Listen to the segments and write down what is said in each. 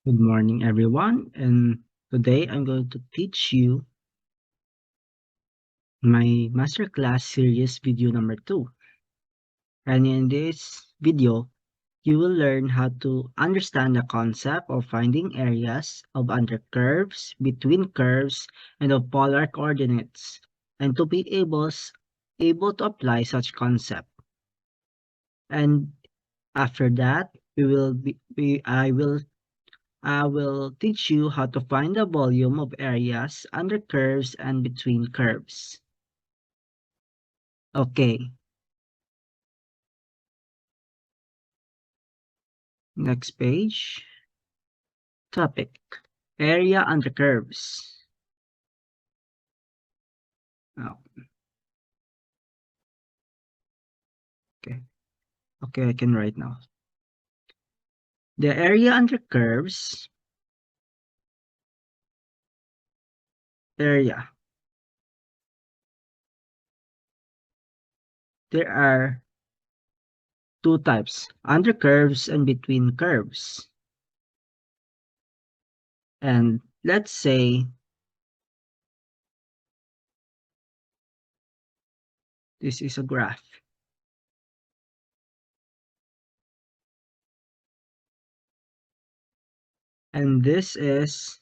Good morning, everyone, and today I'm going to teach you my masterclass series video number 2. And in this video, you will learn how to understand the concept of finding areas of under curves, between curves, and of polar coordinates, and to be able to apply such concept. And after that, I will teach you how to find the volume of areas under curves and between curves. Okay, next page. Topic. Area under curves. Oh, okay. Okay, I can write now. The area under curves. Area. There are two types. Under curves and between curves. And let's say this is a graph. And this is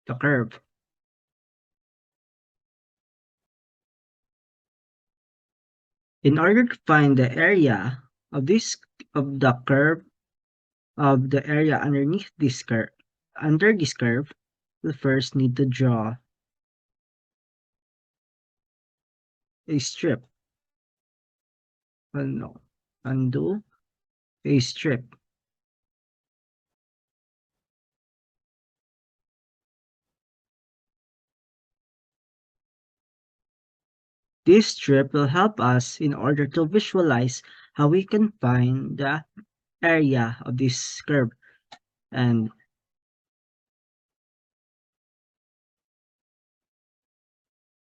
the curve. In order to find the area of the curve of the area underneath this curve, under this curve, we first need to draw a strip. No, undo a strip. This strip will help us in order to visualize how we can find the area of this curve. And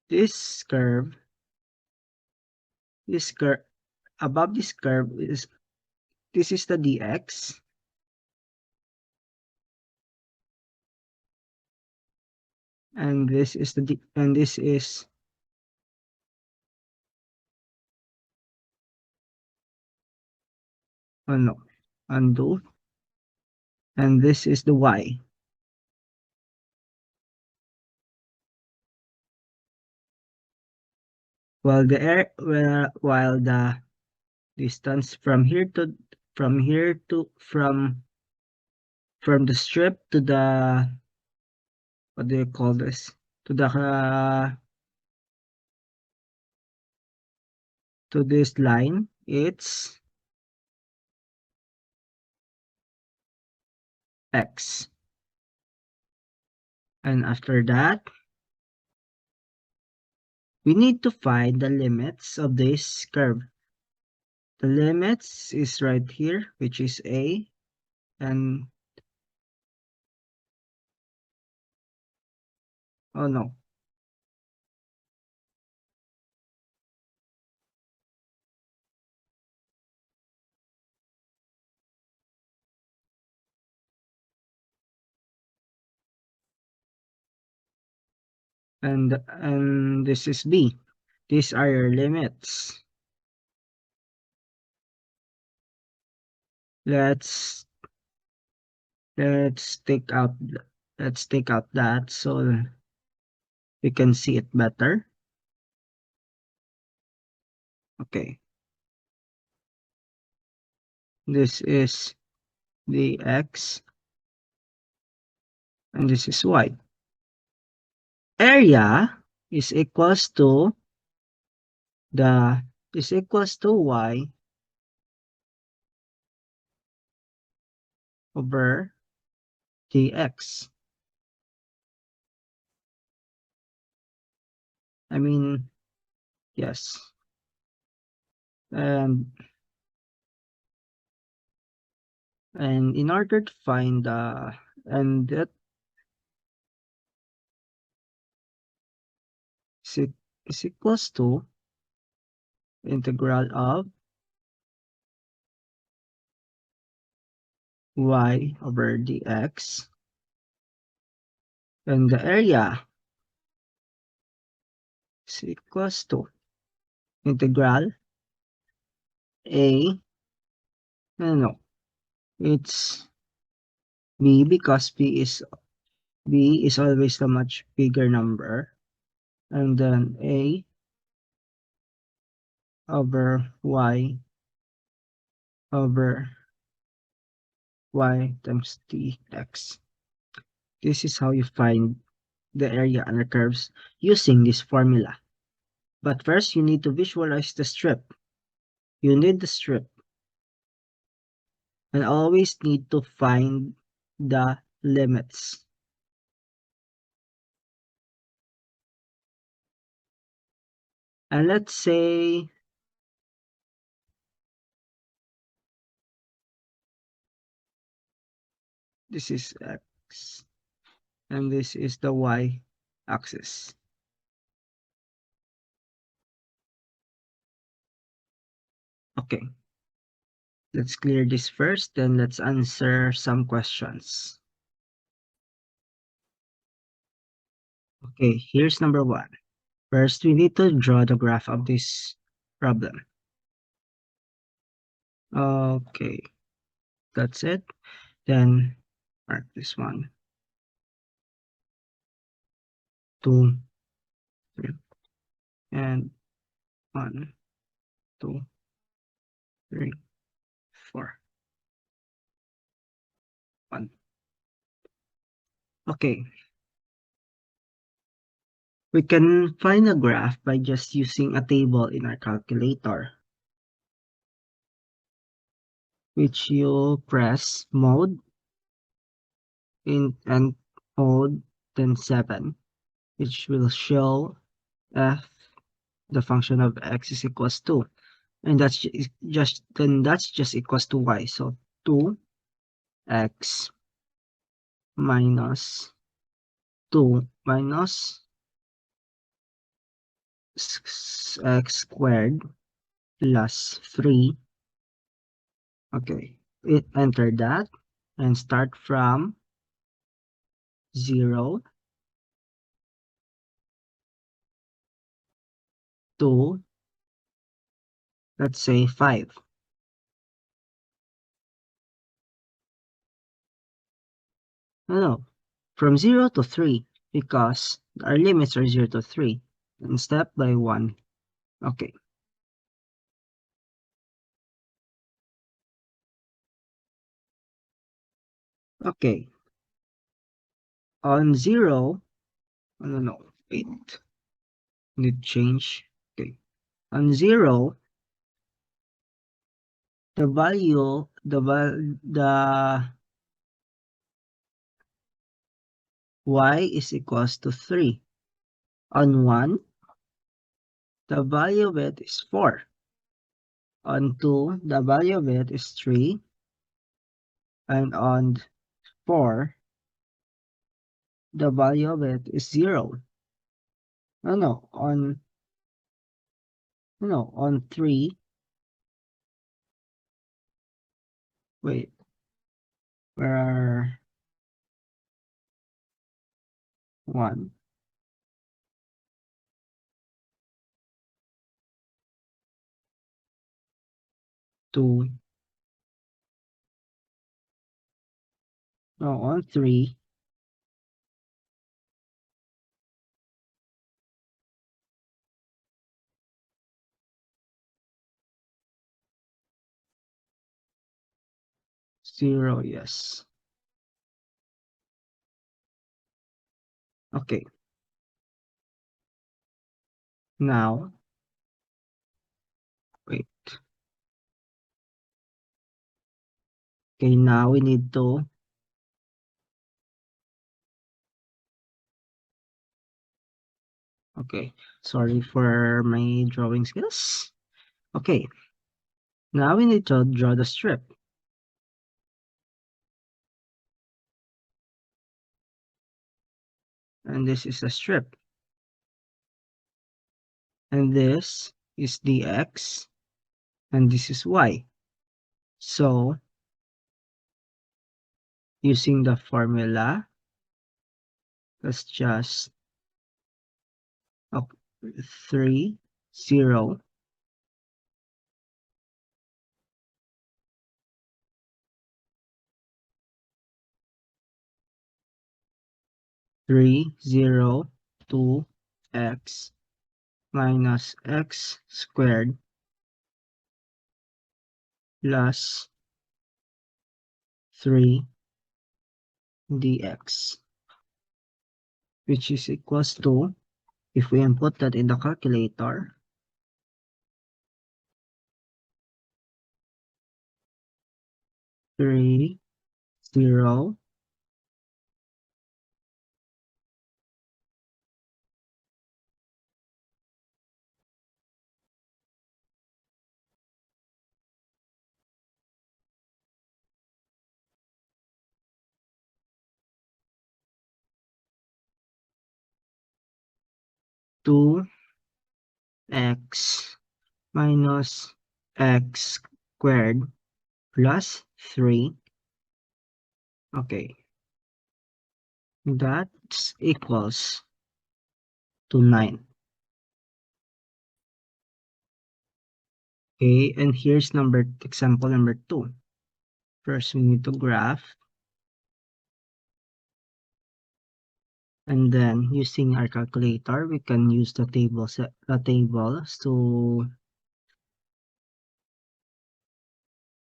this curve, this curve, above this curve this is the dx. And this is and this is, oh no, undo. And this is the y. While the distance from the strip to the, what do you call this, to the to this line, it's x. And after that, we need to find the limits of this curve. The limits is right here, which is a, and oh no, and this is b. These are your limits. Let's let's take out let's take out that so we can see it better. Okay, this is the x and this is y. Area is equals to the is equals to y over dx. I mean, yes. And in order to find and that is equals to integral of y over dx, and the area is equals to integral a, no, it's b, because b is always a much bigger number, and then a over y over y times dx. This is how you find the area under curves using this formula. But first, you need to visualize the strip. You need the strip, and always need to find the limits. And let's say this is x, and this is the y axis. Okay, let's clear this first, then let's answer some questions. Okay, here's number 1. First, we need to draw the graph of this problem. Okay, that's it. Then mark this one, 2, 3, and 1, 2, 3, 4, 1. Okay, we can find a graph by just using a table in our calculator, which you press mode in and mode then 7, which will show f the function of x is equals to, and that's just equals to y. So 2x minus 2 minus x squared plus 3. Okay, enter that and start from 0 to, let's say, 5. No, from 0 to 3, because our limits are 0 to 3, and step by 1. Okay. Okay. On 0, no, wait. Need change. Okay. On 0, the value, the y is equals to 3. On 1, the value of it is 4. On 2, the value of it is 3. And on 4, the value of it is 0. On 3, wait, where are 1, 2, no, on 3, 0, yes. Okay. Now, wait. Okay, now we need to, okay, sorry for my drawing skills. Okay, now we need to draw the strip. And this is a strip. and this is the x, and this is y. So, using the formula, let's just oh, 3, 0, 3, 0, 2, x minus x squared plus 3 dx, which is equals to, if we input that in the calculator, 3, 0, 2 x minus x squared plus 3. Okay, that equals to 9. Okay, and here's example number 2. First, we need to graph, and then using our calculator, we can use the tables to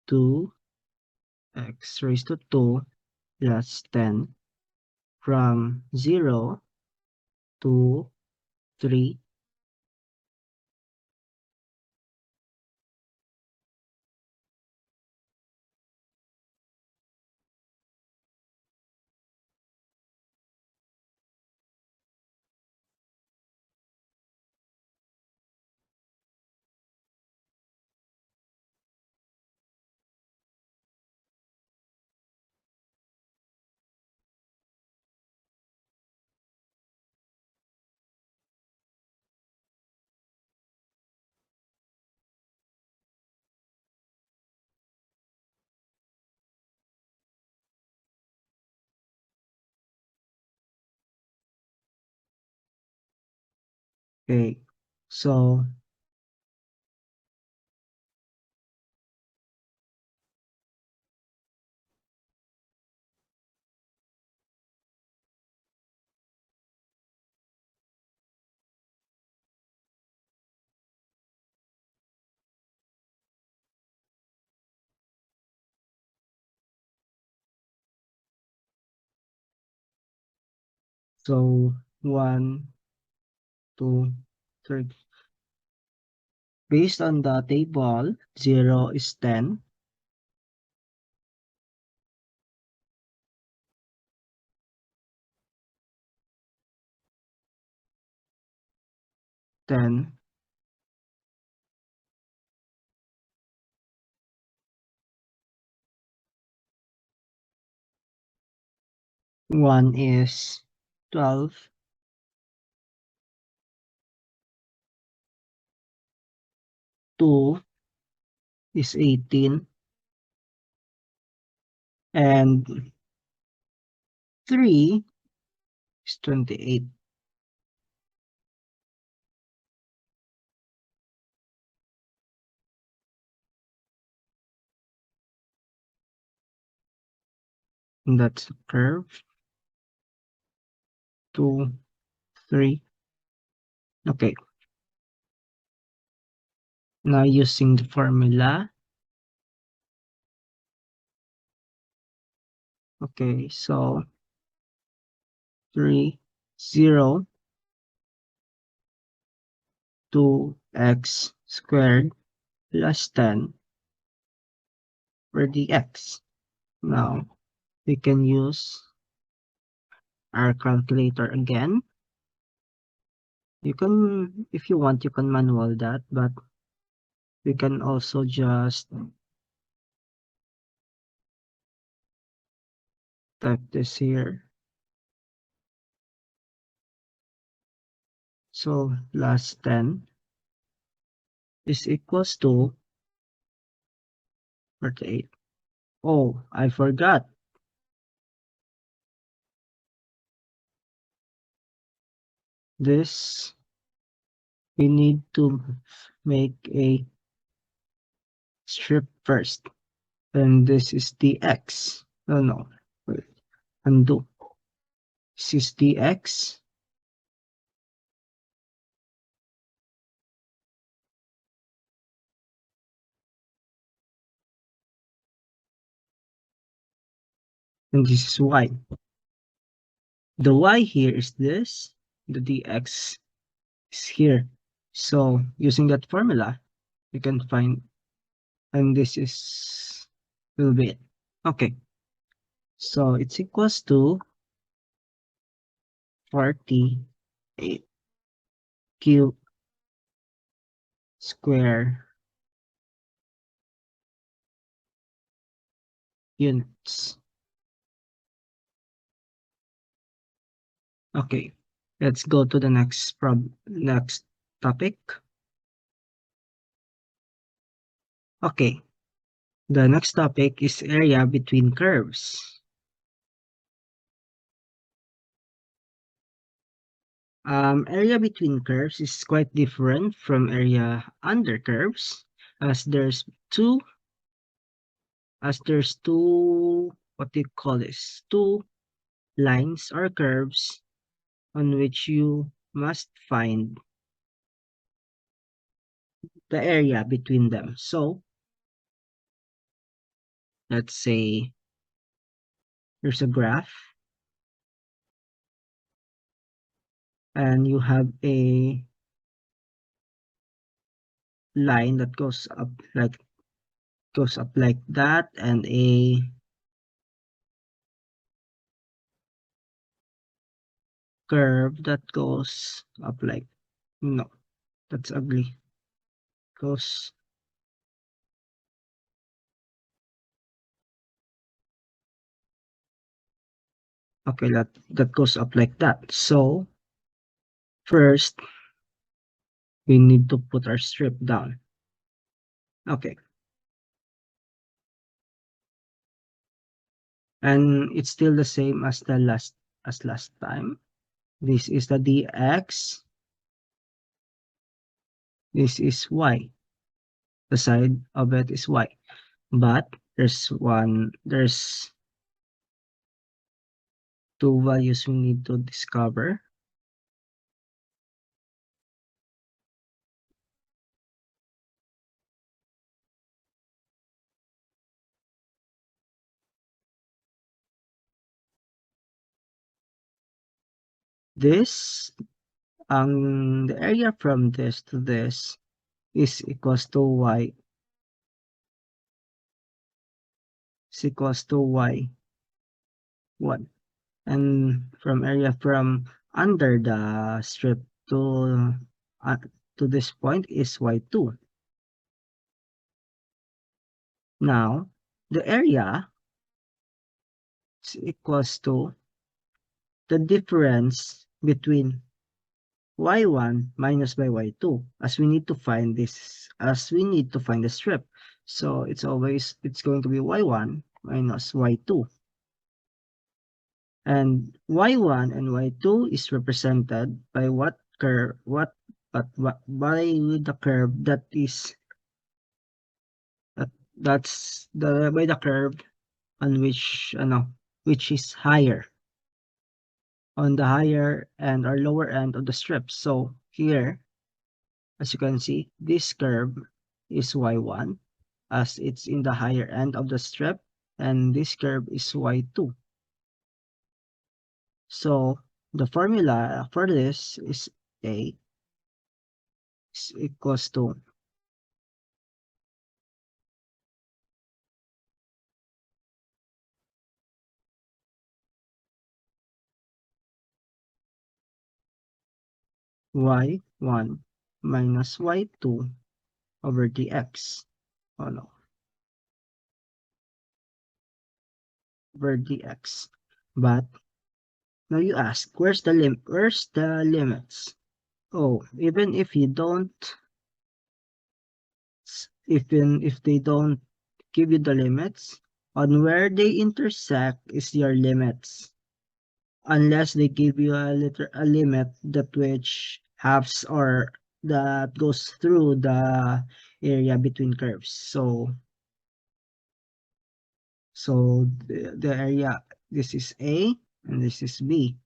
2x raised to 2 plus 10 from 0 to 3. Okay, so so 1, 2, 3. Based on the table, 0 is 10, 10, 1 is 12, 2 is 18, and 3 is 28. And that's the curve. 2, 3. Okay, now using the formula. Okay, so 3, 0, 2x squared plus 10 for the x. Now, we can use our calculator again. You can, if you want, you can manual that, but we can also just type this here. So plus 10. is equals to 48. Oh, I forgot. This, we need to make a strip first. And this is the x. Oh no, wait, undo. This is the x. And this is y. The y here is this. The dx is here. So using that formula, you can find, and this is will be it. Okay. So it's equals to 48 cube square units. Okay, let's go to the next topic. Okay, the next topic is area between curves. Area between curves is quite different from area under curves, as there's two, what do you call this? Two lines or curves on which you must find the area between them. So let's say there's a graph and you have a line that goes up like that, and a curve that goes up like, no, that's ugly, goes, okay, that goes up like that. So first we need to put our strip down. Okay, and it's still the same as the last time. This is the dx, this is y, the side of it is y, but there's two values we need to discover. This, the area from this to this is equals to y, is equals to y1. And from area from under the strip uh, to this point is y2. Now, the area is equals to the difference between y1 minus by y2, as we need to find the strip. So it's going to be y1 minus y2. And y1 and y2 is represented by what curve, by the curve that is, that's the, by the curve on which is higher, on the higher end or lower end of the strip. So here, as you can see, this curve is y1, as it's in the higher end of the strip, and this curve is y2. So the formula for this is a is equals to y1 minus y2 over dx. Oh no, over dx. But now you ask, where's the limits? Oh, even if you don't even if they don't give you the limits, on where they intersect is your limits. Unless they give you a limit that which halves or that goes through the area between curves. So the area, this is A and this is B.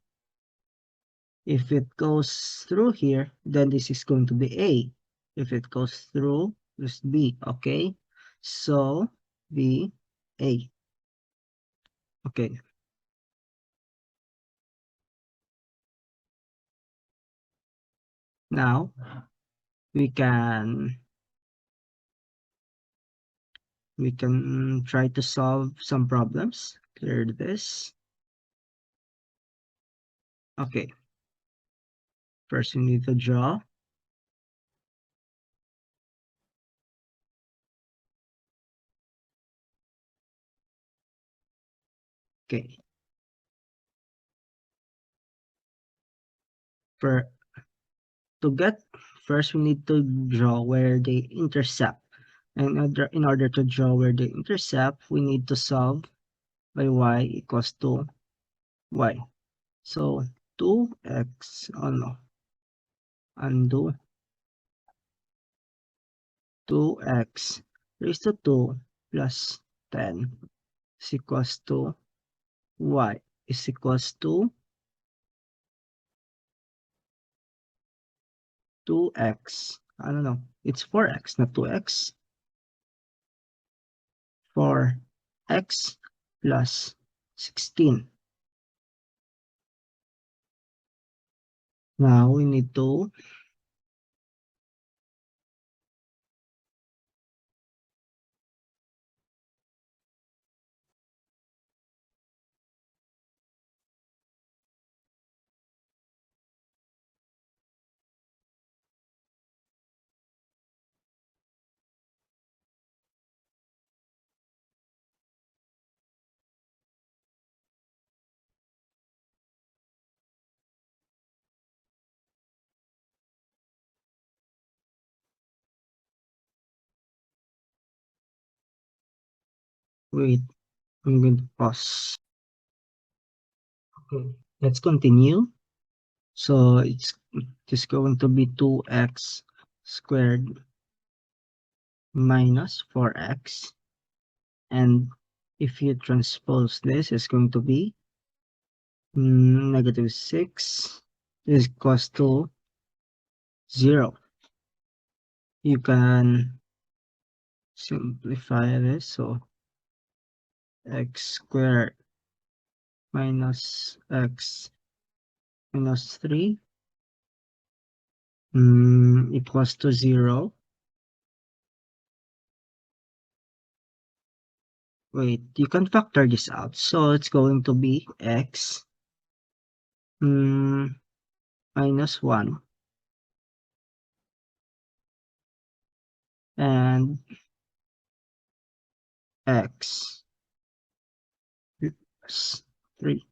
If it goes through here, then this is going to be A. If it goes through, this B, okay? So B, A. Okay, now we can try to solve some problems. Clear this. Okay, first we need to draw. Okay, for to get first we need to draw where they intercept. And in order to draw where they intercept, we need to solve by y equals to y. So 2x, oh no, undo 2x raised to 2 plus 10 is equals to y is equals to 2x. I don't know, it's 4x, not 2x. 4x plus 16. Now we need to wait. I'm going to pause. Okay, let's continue. So it's just going to be 2x squared minus 4x. And if you transpose this, it's going to be negative 6 is equals to 0. You can simplify this. So x squared minus x minus 3 equals to 0. Wait, you can factor this out. So it's going to be x minus 1 and x plus 3.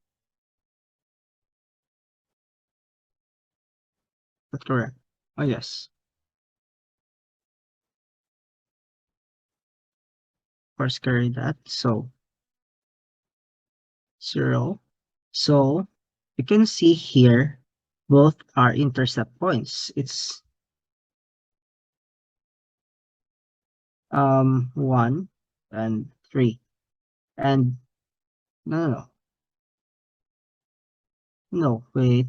That's correct. Oh, yes. First carry that. So 0. So you can see here both are intercept points. It's 1 and 3. And no, wait,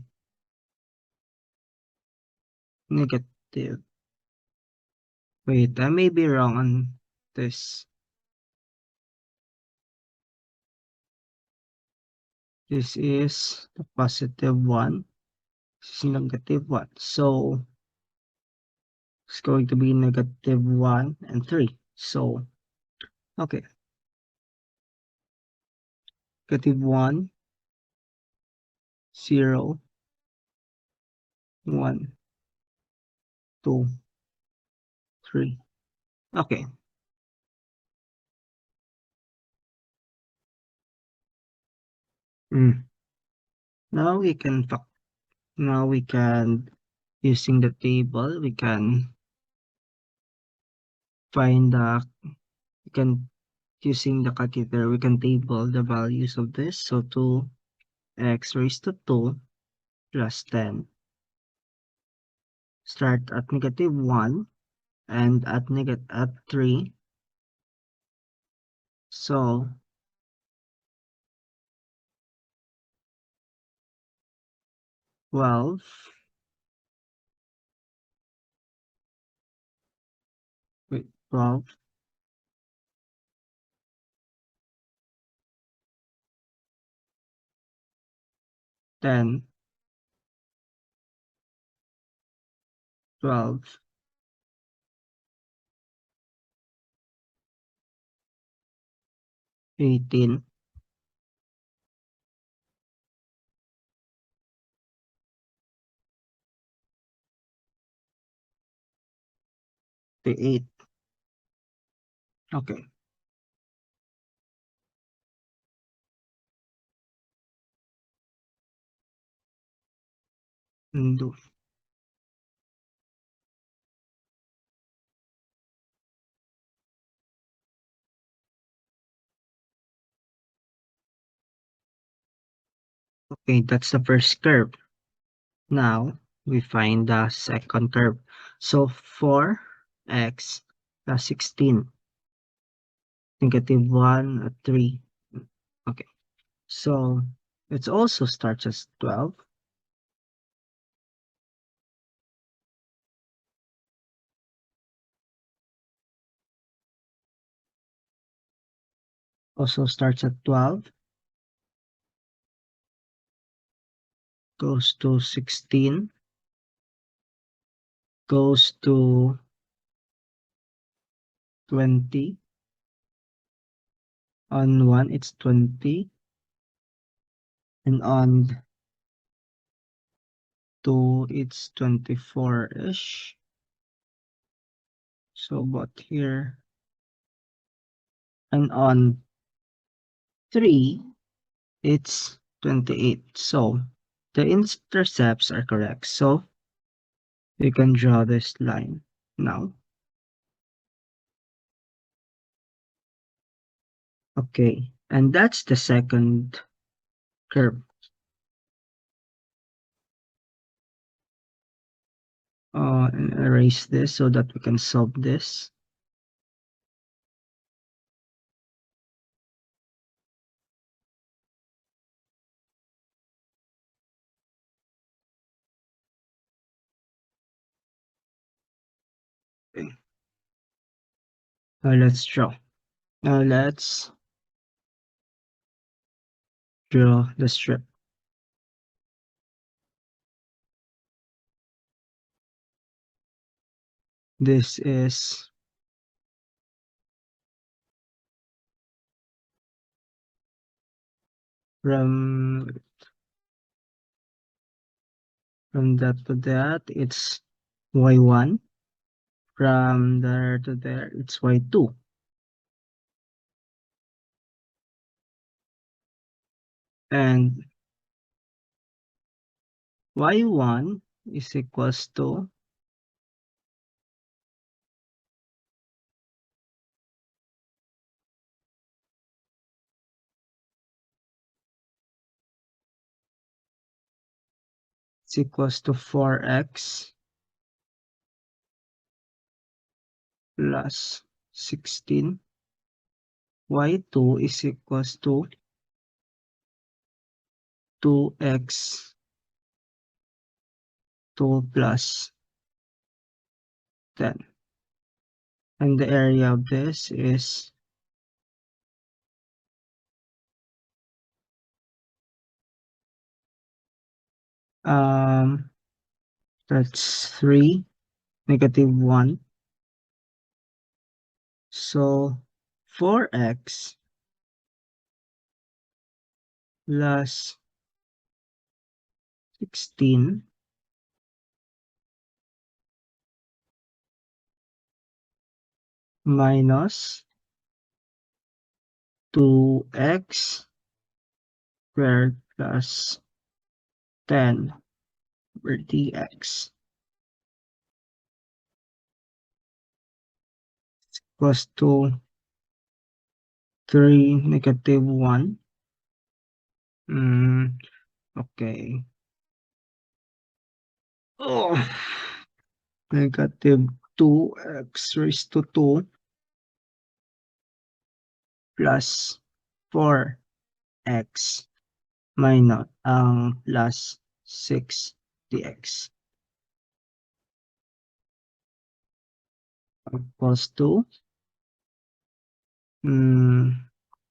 negative. Wait, I may be wrong on this. This is the positive 1. This is negative 1. So it's going to be negative 1 and 3. So, okay. Negative 1, 0, 1, 2, 3. Okay. Now we can using the table we can find we can, using the calculator, we can table the values of this. So 2x raised to 2 plus 10. Start at -1 and at 3. So 12, wait, 12, 10, 12, 18, 8. Okay. Undo. Okay, that's the first curve. Now we find the second curve. So 4x plus 16, -1 at 3. Okay, so it also starts as 12. Also starts at 12, goes to 16, goes to 20. On 1, it's 20. And on 2, it's 24-ish. So, but here, and on 3, it's 28. So, the intercepts are correct. So, you can draw this line now. Okay, and that's the second curve. And erase this so that we can solve this. Okay. Let's draw. Now let's draw the strip. This is from that to that, it's y1. From there to there, it's y2. And y1 is equals to it's equals to 4x plus 16. Y2 is equals to 2x 2 plus 10. And the area of this is that's 3, -1. So 4x plus 16 minus 2x squared plus 10 over dx equals to 3 negative 1. Okay. Oh, negative 2x raised to 2 plus 4x minus plus 6 dx equals to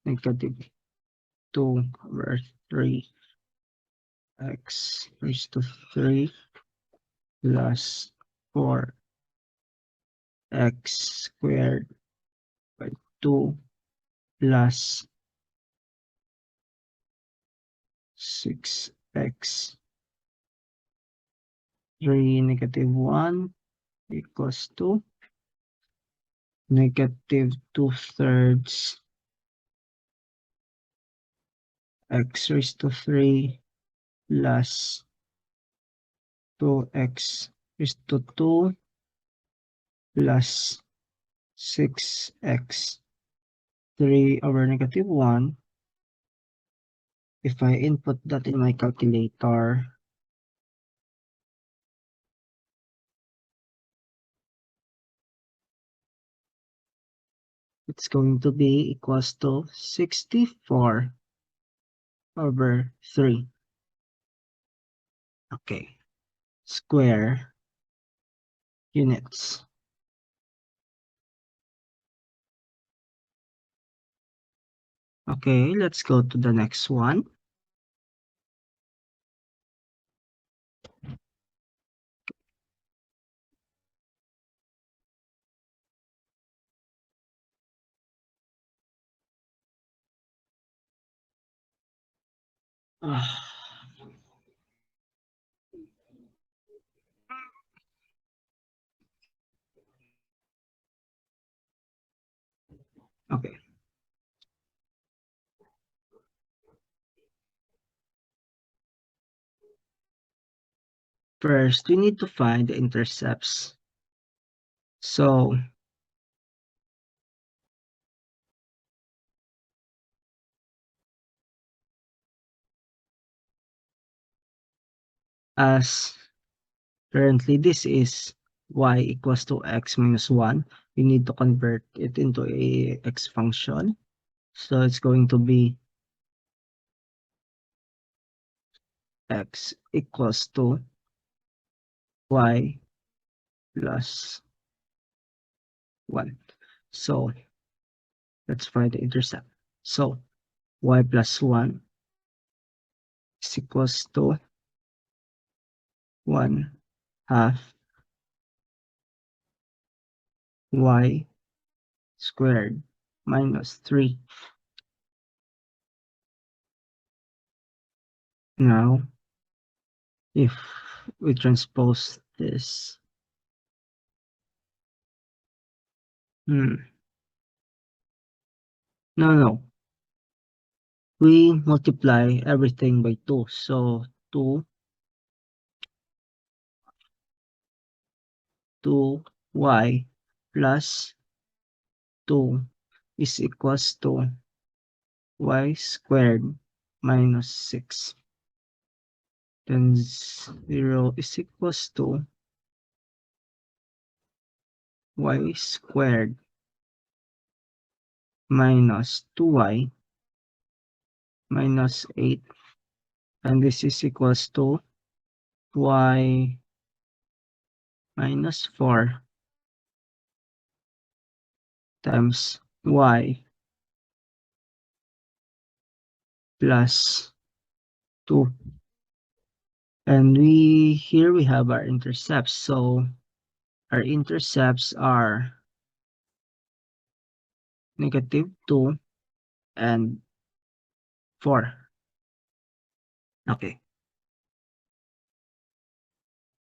negative 2 over 3 x raised to 3 plus 4 x squared by 2 plus 6x 3 negative 1 equals to negative 2/3 x raised to 3 plus 2x raised to 2 plus 6x 3 over negative 1. If I input that in my calculator, it's going to be equals to 64 over 3. Okay, square units. Okay, let's go to the next one. Okay, first we need to find the intercepts. So as currently this is y equals to x minus 1, we need to convert it into a x function. So it's going to be x equals to y plus 1. So let's find the intercept. So y plus 1 is equals to 1/2 y squared minus 3. Now, if we transpose this, no, we multiply everything by 2. So 2y plus 2 is equals to y squared minus 6. Then 0 is equals to y squared minus 2y minus 8. And this is equals to y minus 4 times y plus 2. And here we have our intercepts. So our intercepts are negative 2 and 4. Okay.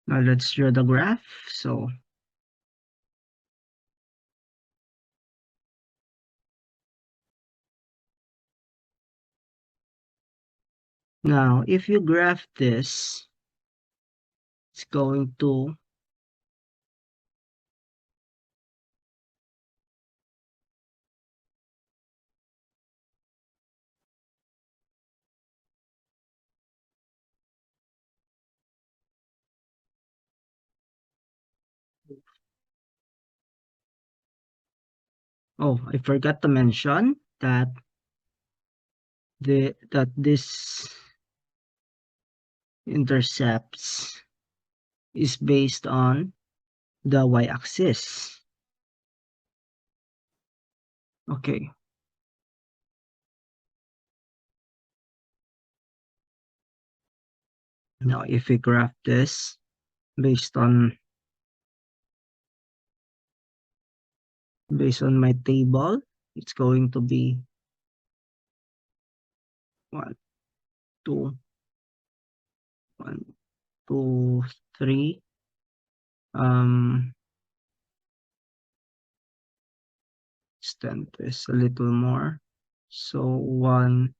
Now let's draw the graph. So now if you graph this, it's going to Oh, I forgot to mention that this intercepts is based on the y-axis. Okay, now if we graph this based on my table, it's going to be 1, 2, 1, 2, 3. Extend this a little more. So 1,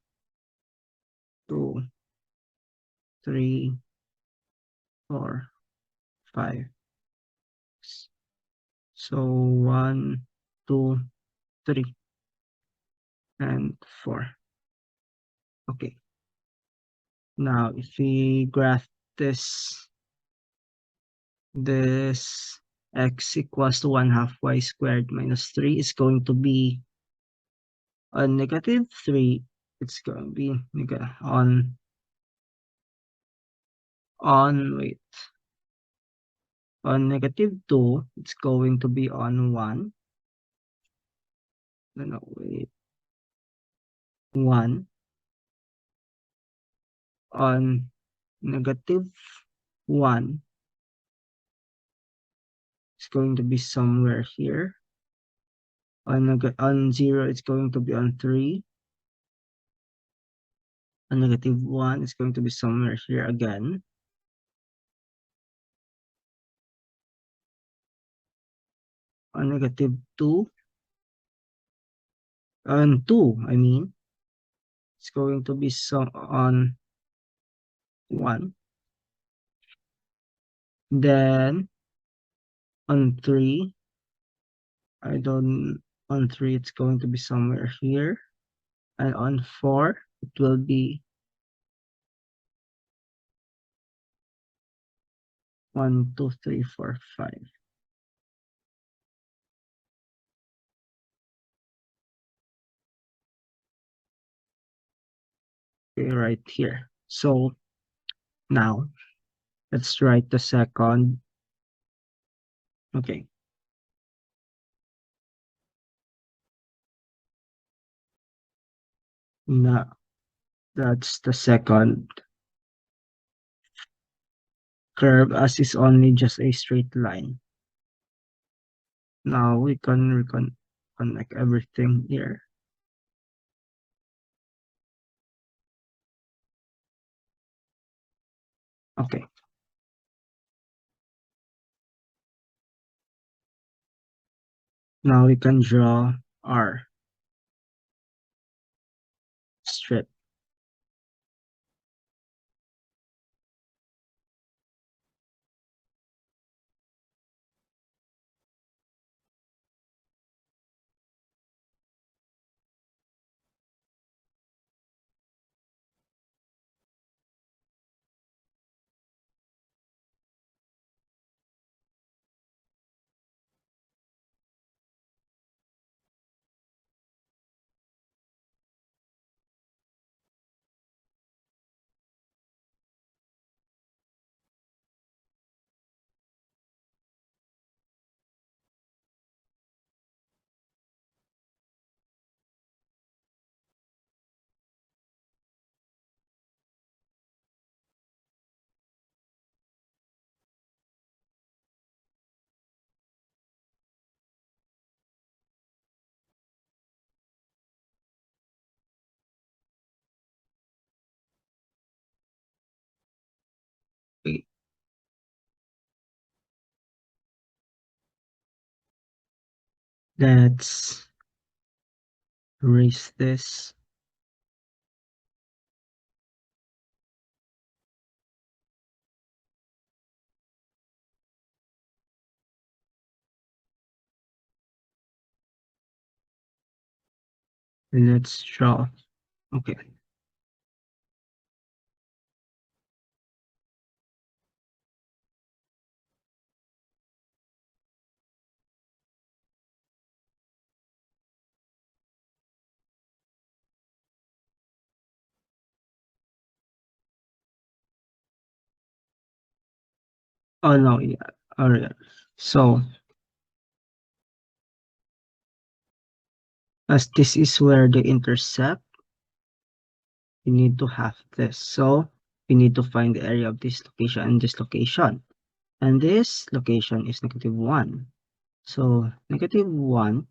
2, 3, 4, 5. So 1, 2, 3, and 4. Okay. Now if we graph this this x equals to 1 half y squared minus 3 is going to be on negative 3. It's going to be on wait on negative 2. It's going to be on 1. No, wait, 1 on negative 1. It's going to be somewhere here. On 0, it's going to be on 3. On negative 1, it's going to be somewhere here again. On negative 2, on 2, I mean, it's going to be some on 1. Then on 3, I don't, on 3, it's going to be somewhere here. And on 4, it will be 1, 2, 3, 4, 5. Okay, right here. So now let's write the second. Okay. Now that's the second curve, as is only just a straight line. Now we can connect everything here. Okay. Now we can draw our strip. Okay. Let's erase this. Let's draw. Okay. Oh no, yeah. Alright. So as this is where they intersect, we need to have this. So we need to find the area of this location and this location. And this location is -1. So -1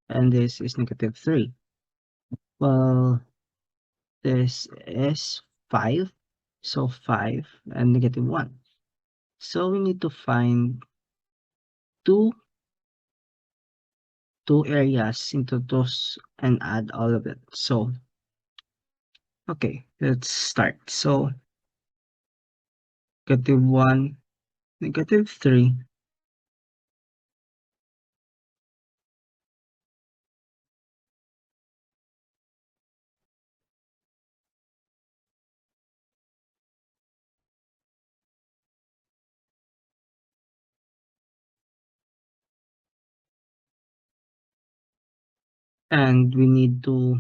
and this is -3. Well, this is 5. So 5 and -1. So we need to find two two areas into those and add all of it. So okay, let's start. So -1, -3, and we need to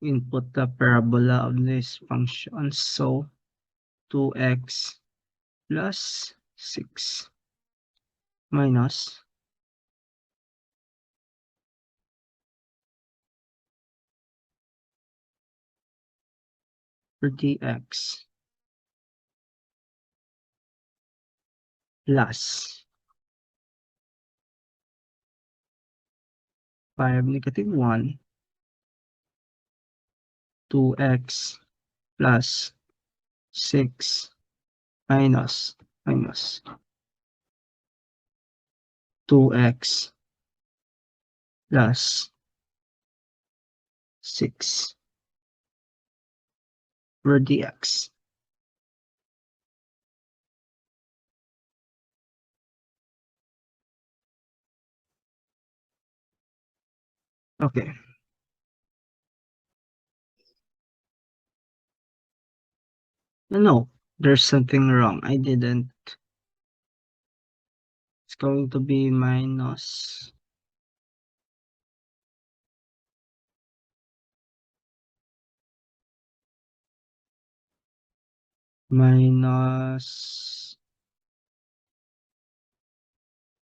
input the parabola of this function. So 2x plus 6 minus dx plus 5 -1, 2x plus 6 minus 2x plus 6 over dx. Okay. No, there's something wrong. I didn't. It's going to be minus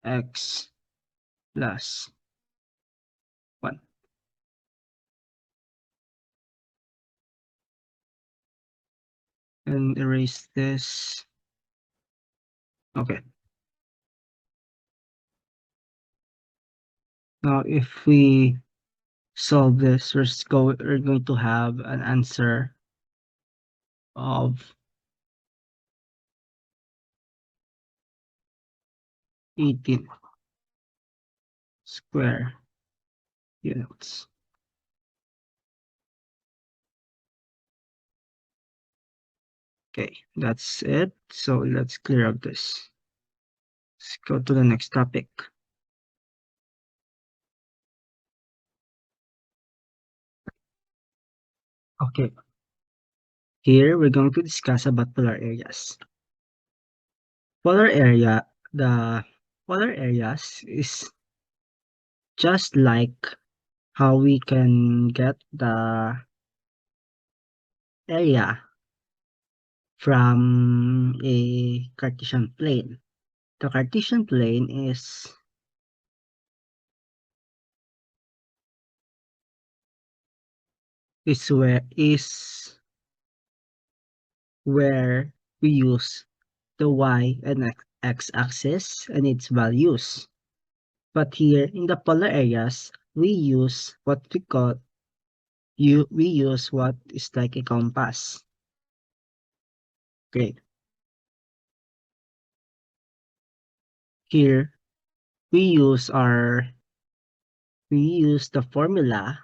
x plus 1. And erase this. Okay. Now, if we solve this, we're going to have an answer of 18 square units. Okay, that's it. So let's clear up this. Let's go to the next topic. Okay, here we're going to discuss about polar areas. Polar area, the polar areas is just like how we can get the area from a Cartesian plane. The Cartesian plane is where we use the y and x axis and its values. But here in the polar areas, we use what is like a compass. Okay. Here we use the formula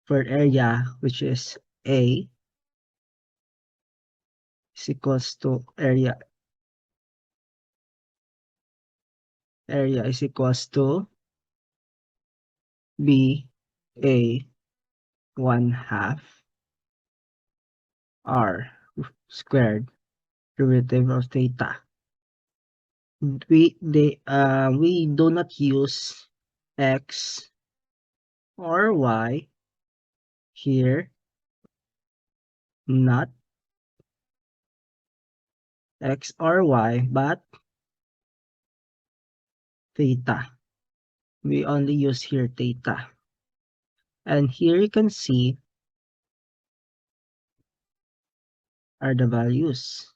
for area, which is A is equals to area is equals to B A 1/2 R squared derivative of theta. We do not use x or y here, not X or Y, but theta. We only use here theta. And here you can see are the values.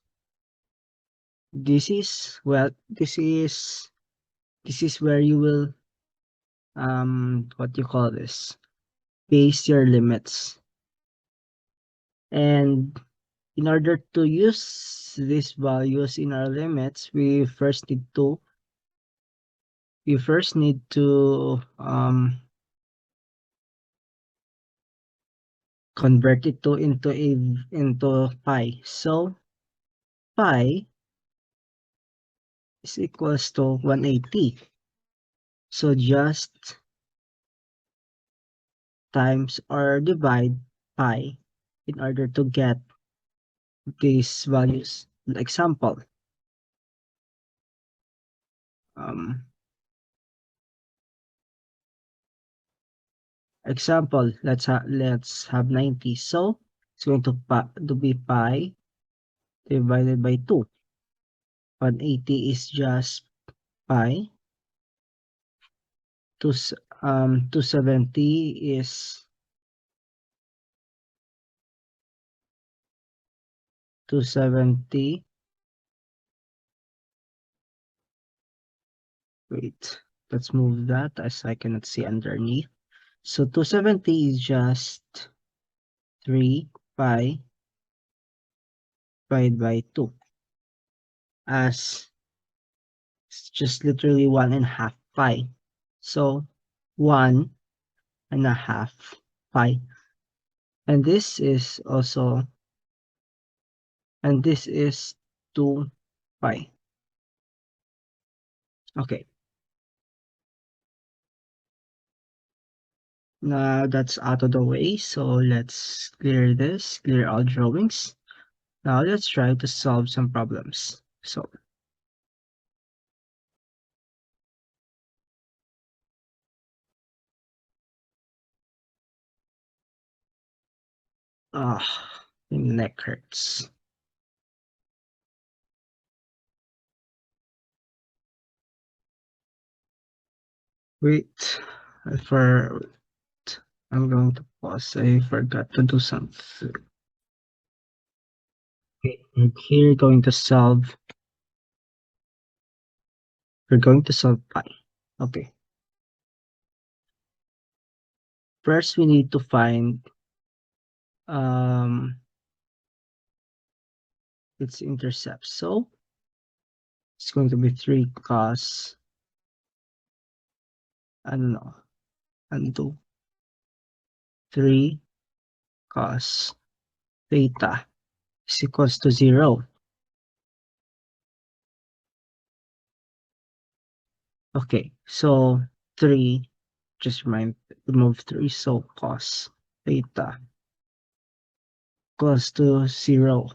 This is, well, this is where you will, what you call this, base your limits. And in order to use these values in our limits, we first need to convert it into pi. So pi is equals to 180. So just times or divide pi in order to get these values. Example, um, let's have 90. So it's going to be pi divided by 2. 180 is just pi. 270 is 270. Wait, let's move that as I cannot see underneath. So 270 is just 3 pi divided by 2, as it's just literally 1.5 pi. So 1.5 pi. And this is 2 pi. Okay. Now that's out of the way, so let's clear all drawings. Now let's try to solve some problems. So, my neck hurts. Wait, for I'm going to pause. I forgot to do something. Okay, and here we're going to solve pi. Okay. First we need to find its intercept. So it's going to be 3 cos, I don't know, undo 3 cos theta is equals to 0. Okay, so 3, just remove 3, so cos theta equals to 0.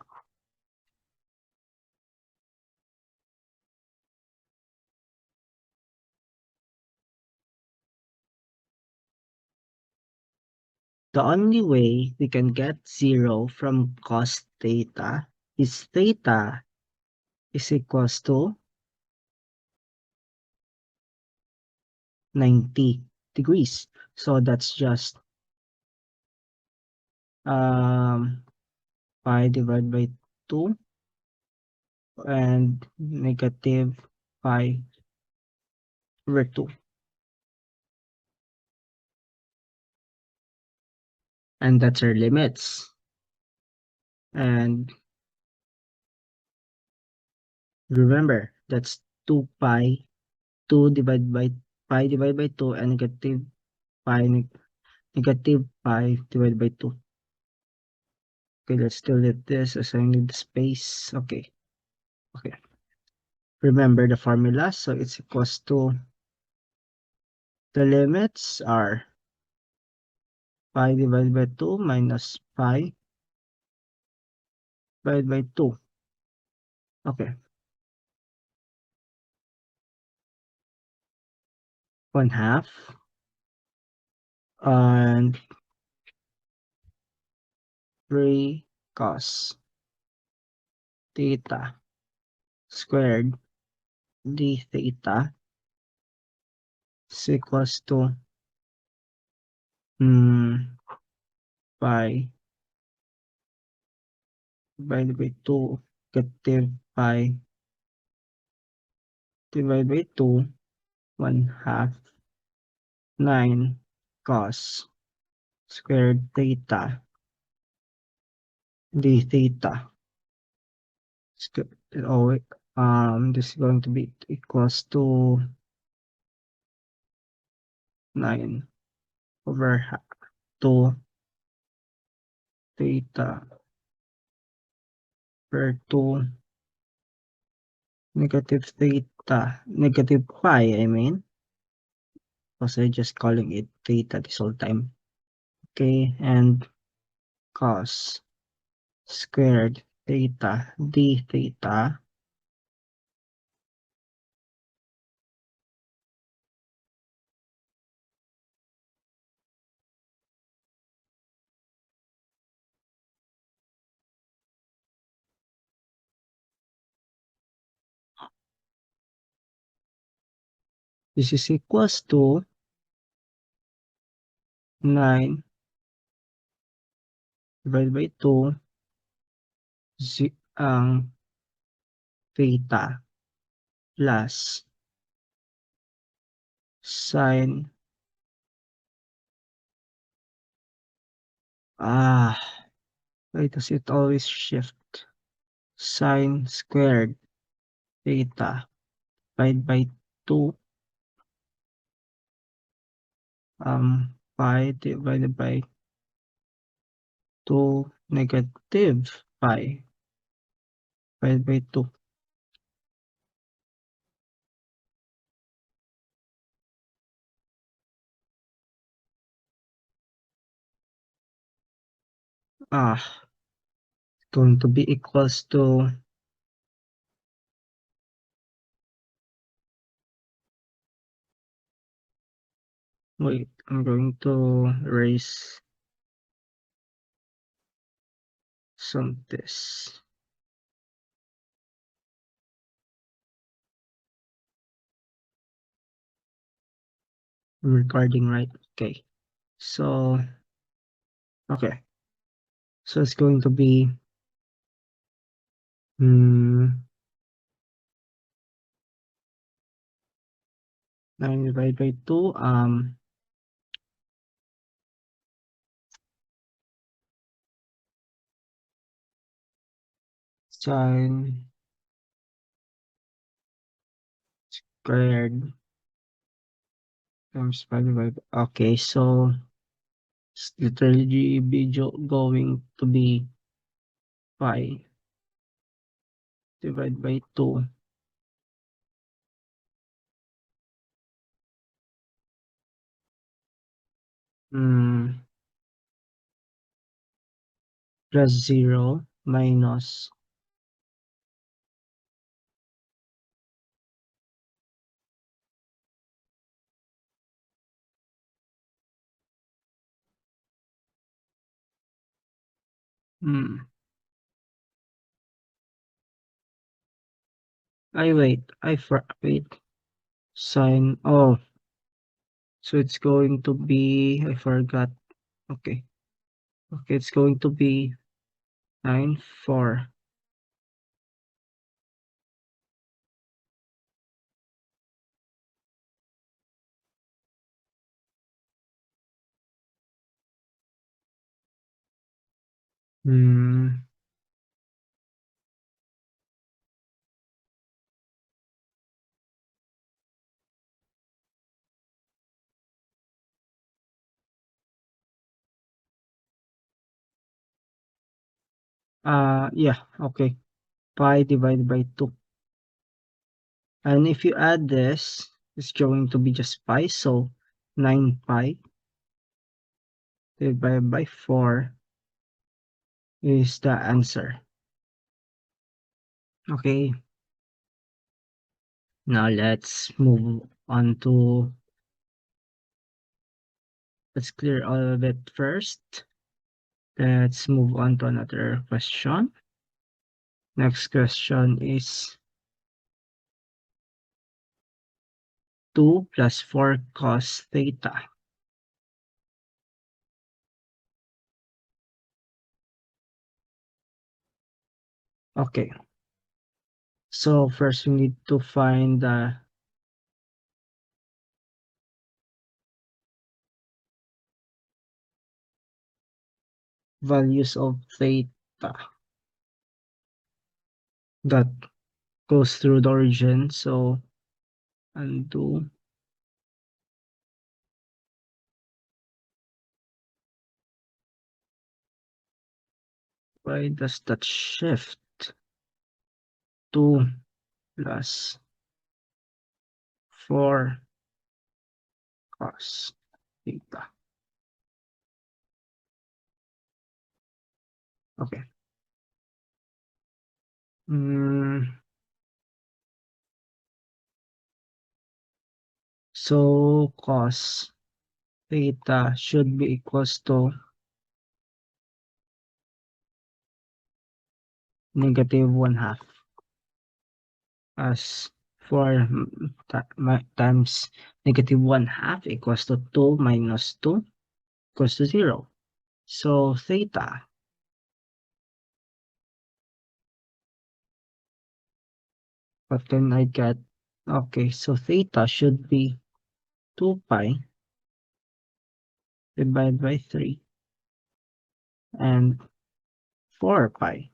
The only way we can get 0 from cos theta is theta is equals to 90 degrees. So that's just pi divided by 2 and negative pi over 2. And that's our limits. And remember, that's 2 pi, 2 divided by pi divided by 2, and pi, negative pi divided by 2. Okay, let's delete this as I need the space. Okay. Okay. Remember the formula, so it's equals to, the limits are pi divided by 2 minus pi divided by 2. Okay. 1/2 and 3 cos theta squared d theta is equals to pi divided by 2 negative pi divided by 2 1/2 9 cos squared theta d theta. Oh, this is going to be equals to 9 over 2 theta per 2 negative theta, negative pi, I mean, because I'm just calling it theta this whole time. Okay, and cos squared theta d theta this is equals to 9 divided by 2 ang theta plus sine why does it always shift? Sine squared theta divided by 2 pi divided by 2 negative pi divided by 2. Going to be equals to wait, I'm going to erase some this. I'm recording, right? Okay. So okay. So it's going to be 9 divided by 2 sine squared times pi divided by, okay, so it's literally going to be pi divided by 2 plus 0 minus wait, sine, so it's going to be, I forgot, okay, it's going to be 9/4 yeah, okay, pi divided by 2, and if you add this, it's going to be just pi, so 9 pi divided by 4 is the answer. Okay, now let's move on to, let's clear all of it first. Let's move on to another question. Next question is 2 plus 4 cos theta. Okay. So first we need to find the values of theta that goes through the origin. So undo. Why does that shift? 2 plus 4 cos theta. Okay. So cos theta should be equals to negative 1/2, as 4 times negative 1/2 equals to 2 minus 2 equals to 0. So theta, what can I get? Okay, so theta should be 2 pi divided by 3 and 4 pi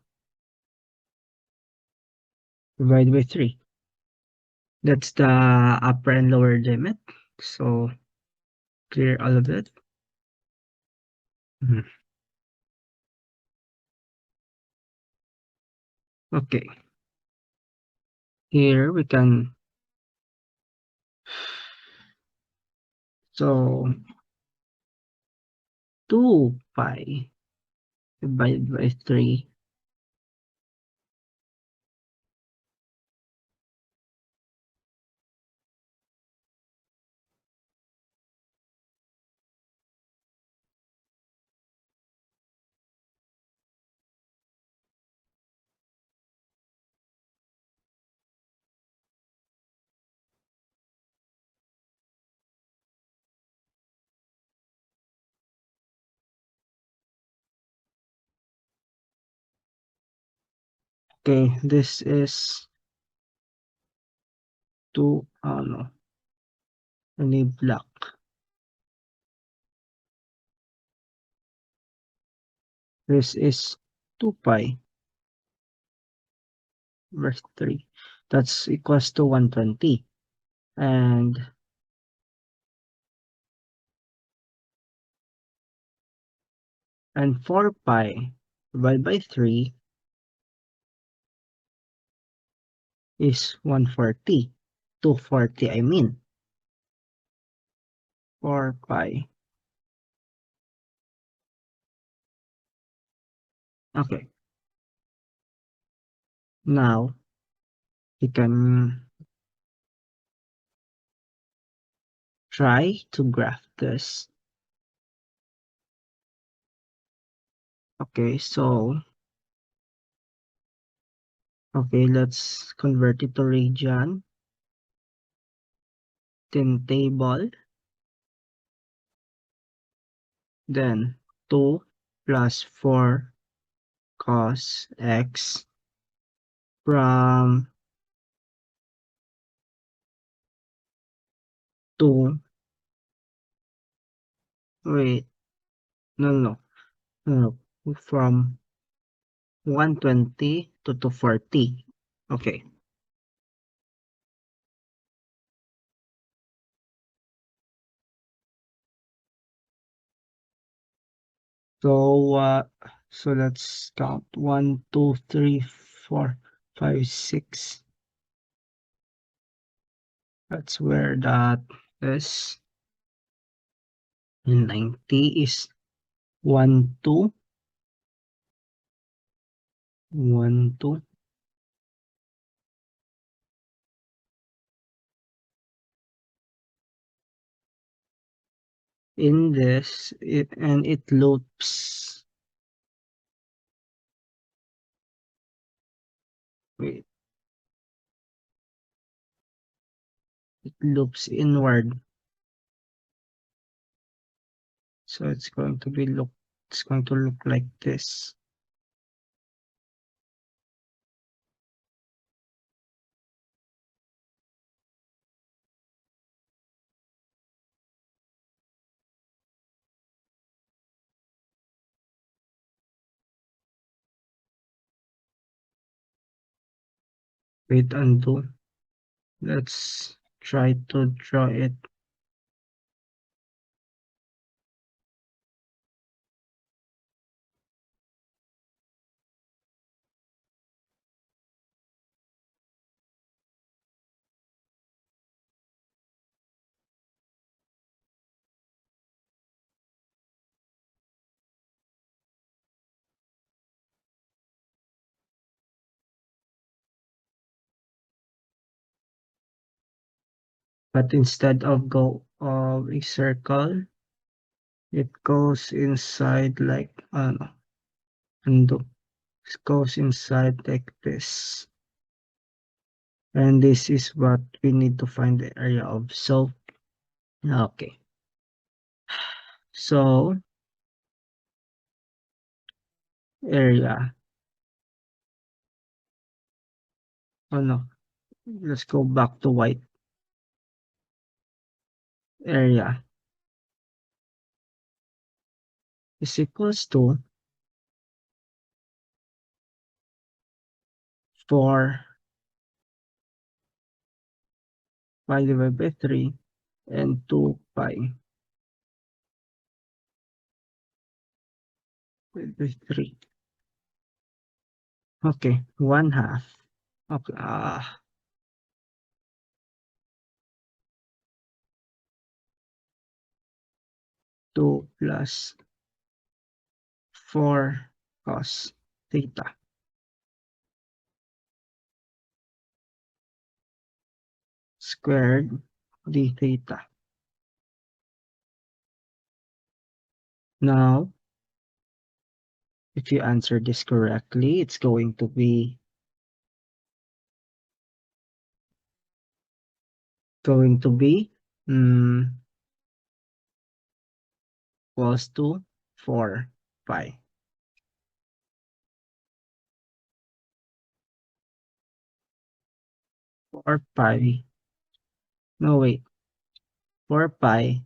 divided by 3. That's the upper and lower limit. So clear all of it. Mhm. Okay, here we can, so 2 pi divided by 3. Okay, this is 2, oh no, I need black. This is 2 pi over 3. That's equals to 120. And 4 pi divided by 3 is 140. 240, I mean. 4 pi. Okay. Now, we can try to graph this. Okay, so, okay, let's convert it to radian. Then table. Then 2 plus 4 cos x from 2, wait, no, no, no, from 120 to 240. Okay, so so let's count 1, 2, 3, 4, 5, 6. That's where that is. 90 is 1, 2, 1, 2. In this, and it loops. Wait, it loops inward. So it's going to look like this. Wait, undo. Let's try to draw it. But instead of a circle, it goes inside like undo. It goes inside like this. And this is what we need to find the area of. So, okay. So, area. Oh no. Let's go back to white. Area is equals to 4 pi divided by 3 and 2 pi divided by 3. Okay, 1/2. Okay, 2 plus 4 cos theta squared d theta. Now, if you answer this correctly, it's going to be mm, equals to 4 pi. 4 pi. No, wait. 4 pi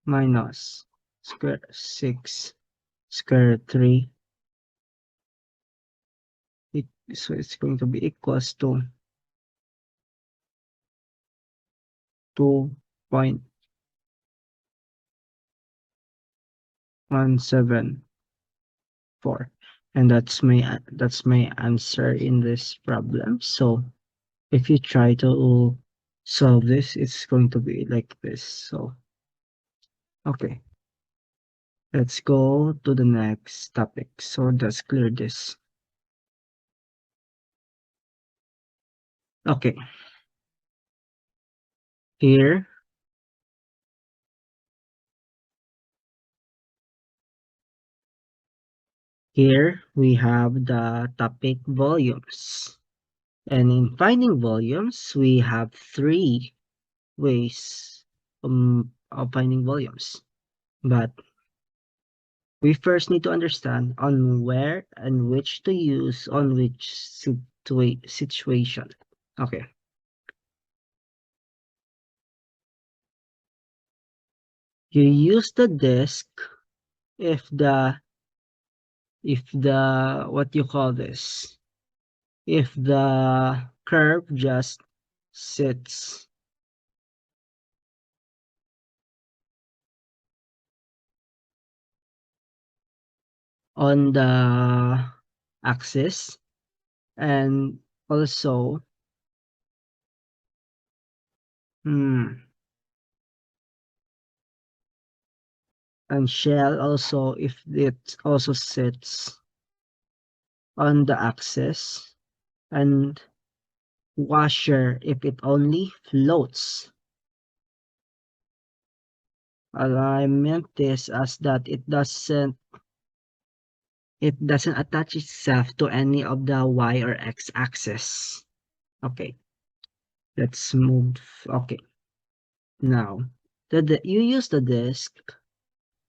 minus square 6 square 3. So it's going to be equals to 2.174. And that's my answer in this problem. So if you try to solve this, it's going to be like this. So okay, let's go to the next topic. So let's clear this. Okay, here we have the topic volumes. And in finding volumes, we have 3 ways of finding volumes. But we first need to understand on where and which to use on which situation. Okay. You use the disk if the what you call this, if the curve just sits on the axis, and also and shell also if it also sits on the axis, and washer if it only floats. I meant this as that it doesn't attach itself to any of the y or x axis. Okay, let's move. Okay, Now, you use the disk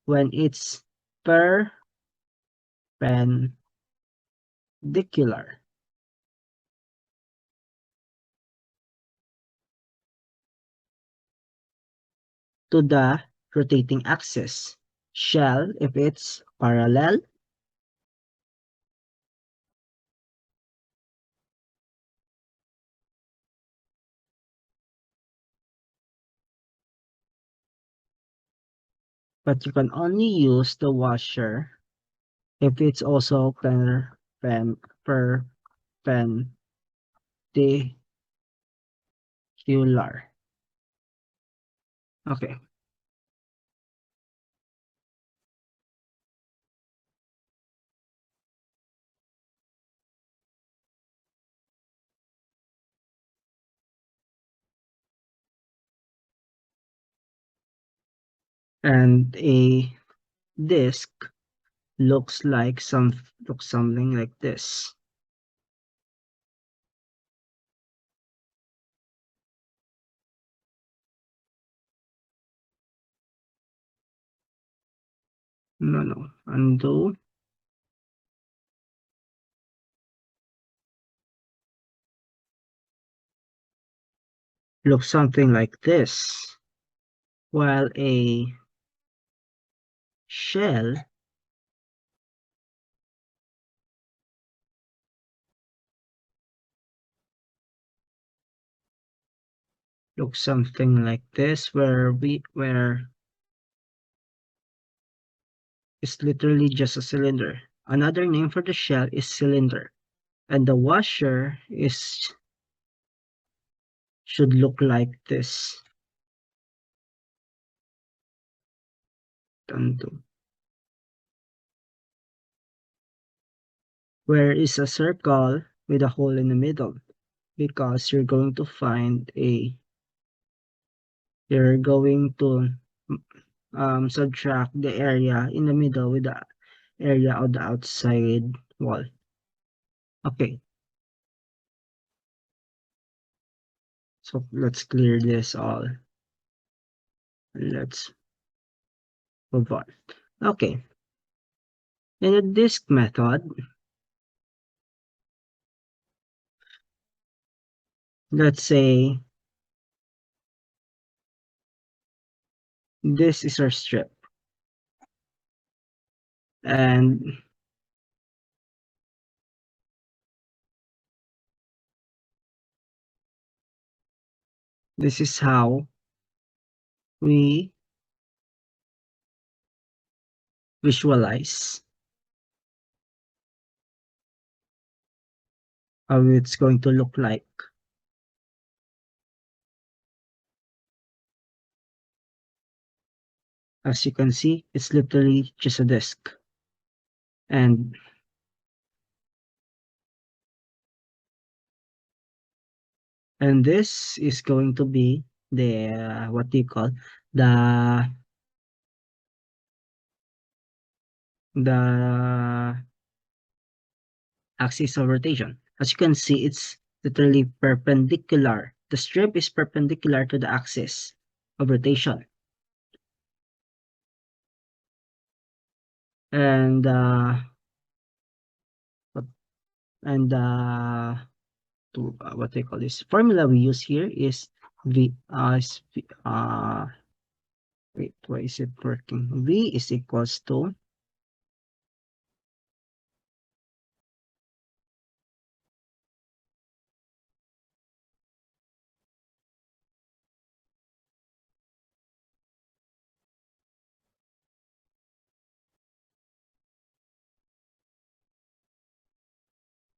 when it's perpendicular to the rotating axis. Shell if it's parallel, but you can only use the washer if it's also perpendicular. Okay, and a disk looks something like this. No, undo. Looks something like this, while a shell looks something like this, where it's literally just a cylinder. Another name for the shell is cylinder, and the washer is should look like this. Undo. Where is a circle with a hole in the middle, because you're going to subtract the area in the middle with the area of the outside wall. Okay, so let's clear this all. Let's move on. Okay, in the disk method, let's say this is our strip, and this is how we visualize how it's going to look like. As you can see, it's literally just a disk. And this is going to be the what do you call the the axis of rotation. As you can see, it's literally perpendicular. The strip is perpendicular to the axis of rotation. And and what they call this formula we use here is wait, why is it working? V is equals to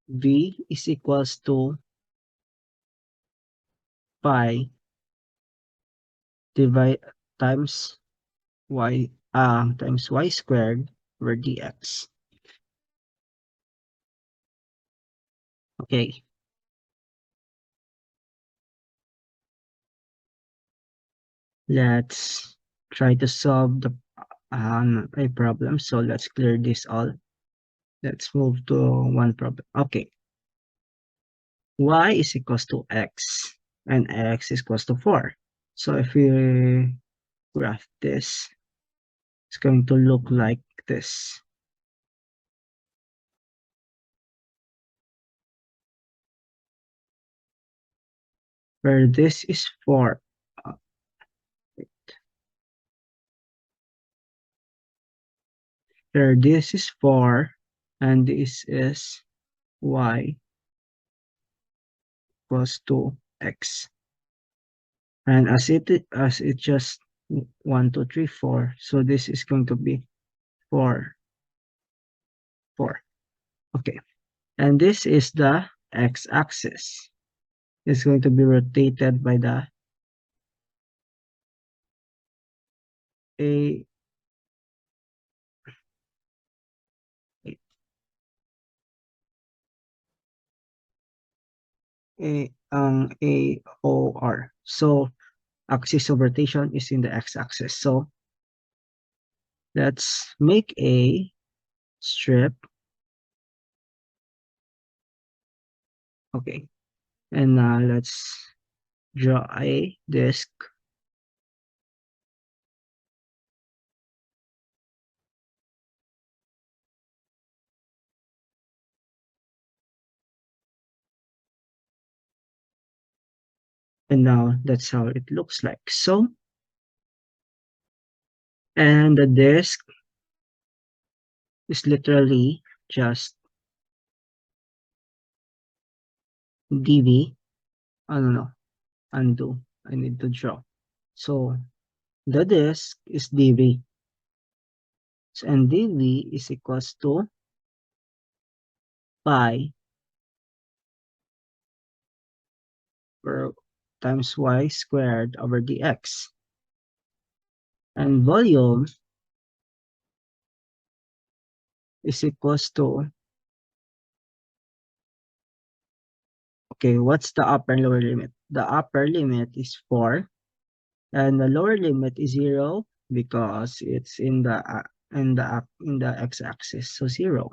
V is equals to pi divide times y squared over dx. Okay, let's try to solve the a problem. So let's clear this all. Let's move to one problem. Okay, y is equals to x and x is equals to 4. So if we graph this, it's going to look like this, where this is 4, uh, where this is 4, and this is y equals to x. And as it just 1, 2, 3, 4, so this is going to be 4, 4. Okay. And this is the x-axis. It's going to be rotated by the a AOR. So axis of rotation is in the x-axis. So let's make a strip. Okay. And now let's draw a disk. And now that's how it looks like. So, and the disk is literally just dv. I don't know. Undo. I need to draw. So the disk is dv. And dv is equals to pi per times y squared over dx. And volume is equals to, okay, what's the upper and lower limit? The upper limit is 4, and the lower limit is 0 because it's in the x-axis, so 0.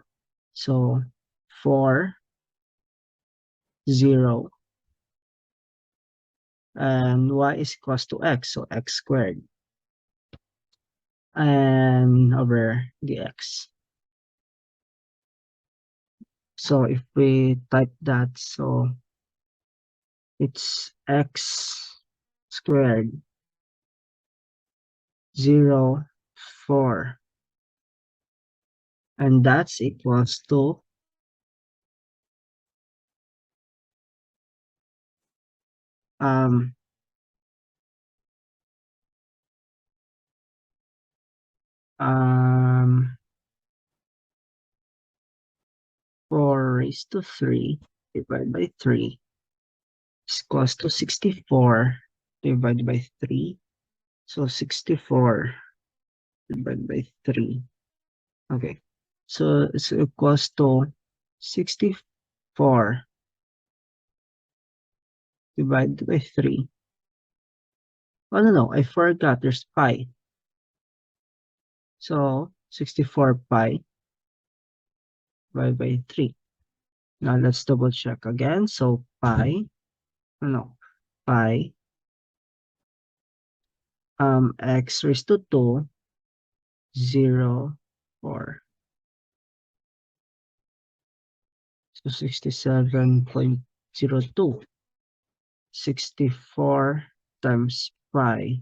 So 4, 0, and y is equals to x, so x squared, and over dx. So if we type that, so it's x squared 0, 4, and that's equals to um um 4 raised to 3 divided by 3 is equals to 64 divided by 3. So 64 divided by 3. Okay. So it's equals to 64 divided by 3. Oh, no, I forgot there's pi. So 64 pi divided by 3. Now let's double check again. So pi, no, pi, x raised to 2, 0, 4. So 67.02. 64 times pi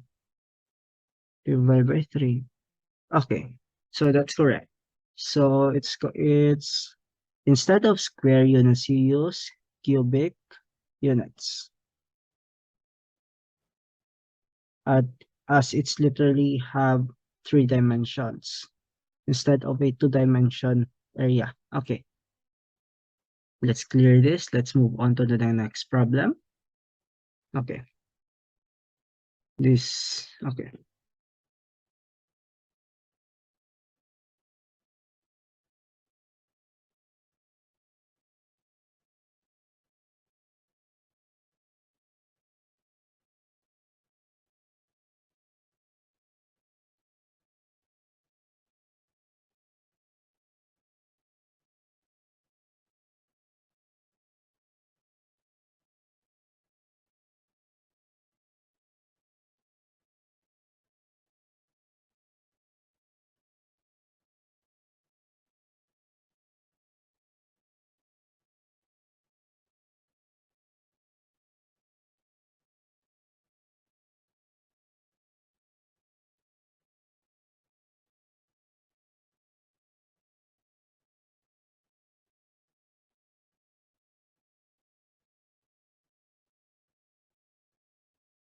divided by 3. Okay, so that's correct. So it's instead of square units, you use cubic units. At as it's literally have 3 dimensions instead of a 2-dimension area. Okay, let's clear this. Let's move on to the next problem. Okay. Okay.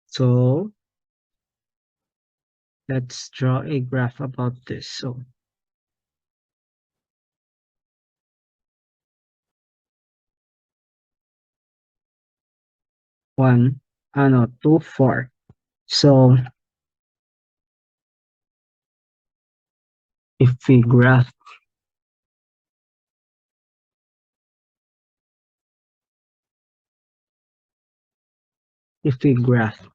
So let's draw a graph about this. So 1, no, 2, 4. So if we graph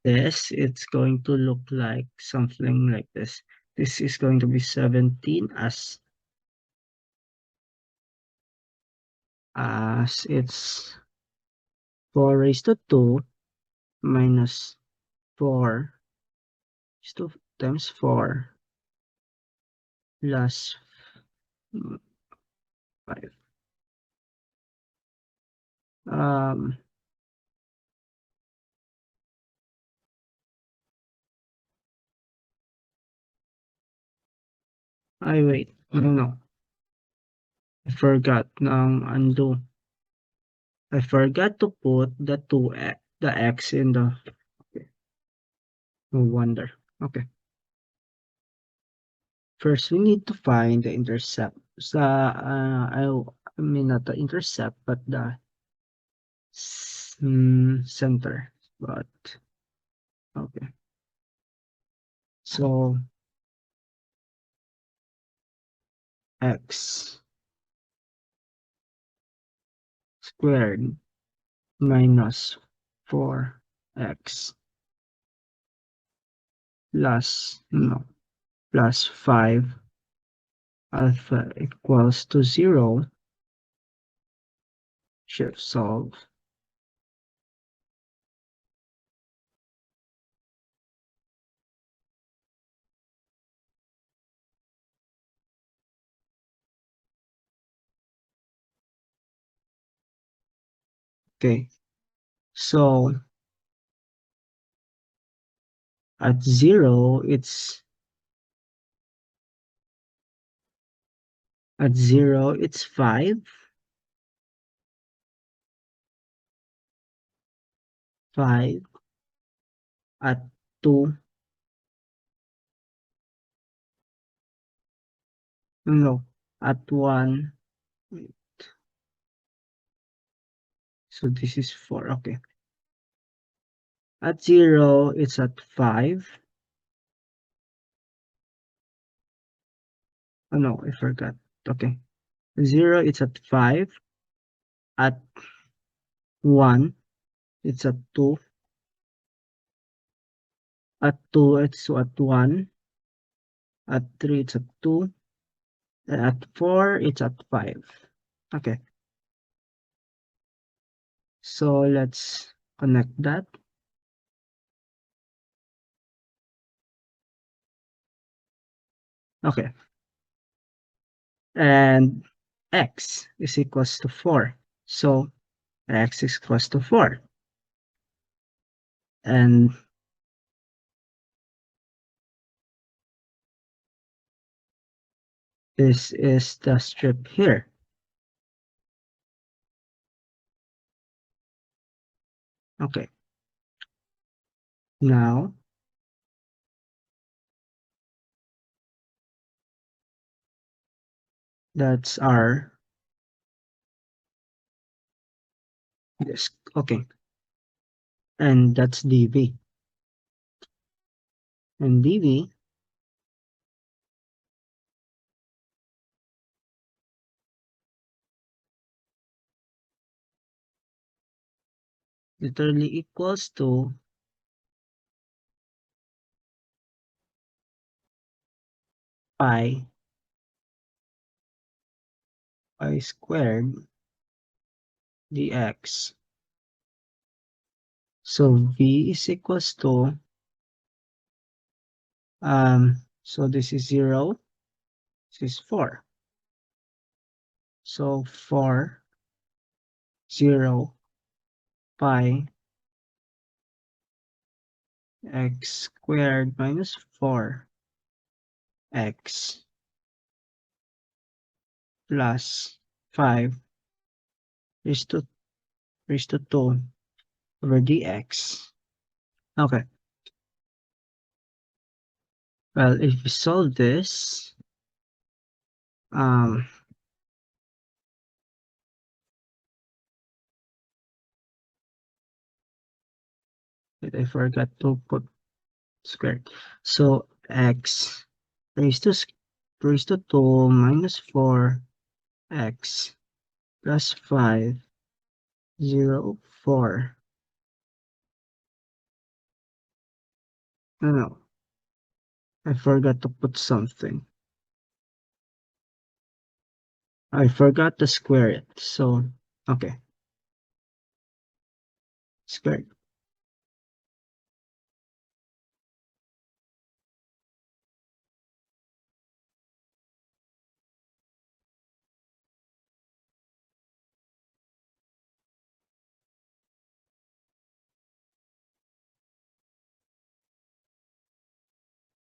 this, it's going to look like something like this. This is going to be 17 as it's 4 raised to 2 minus 4 is 2 times 4 plus 5. Um, I wait. No. I forgot. Undo. I forgot to put the x in the. Okay. No wonder. Okay. First, we need to find the intercept. I mean not the intercept, but the center. But okay. So x squared minus 4x plus no plus 5 alpha equals to 0 should solve. Okay, so at 0 it's 5, 5 at 2, no, at 1, so this is 4. Okay, at 0 it's at 5. Oh no, I forgot. Okay, 0 it's at 5, at 1 it's at 2, at 2 it's at 1, at 3 it's at 2, and at 4 it's at 5. Okay, so let's connect that. Okay, and x is equals to 4. So x is equals to 4. And this is the strip here. Okay, now that's our disk. Okay, and that's dv. And dv literally equals to pi squared dx. So v is equals to so this is 0, this is 4. So 4, 0, pi x squared minus 4 x plus 5 raised to 2 over dx. Okay, Well, if we solve this, um, I forgot to put squared. So x raised to 2 minus 4 x plus 5, 0, 4. No, I forgot to put something. I forgot to square it. So, okay, squared.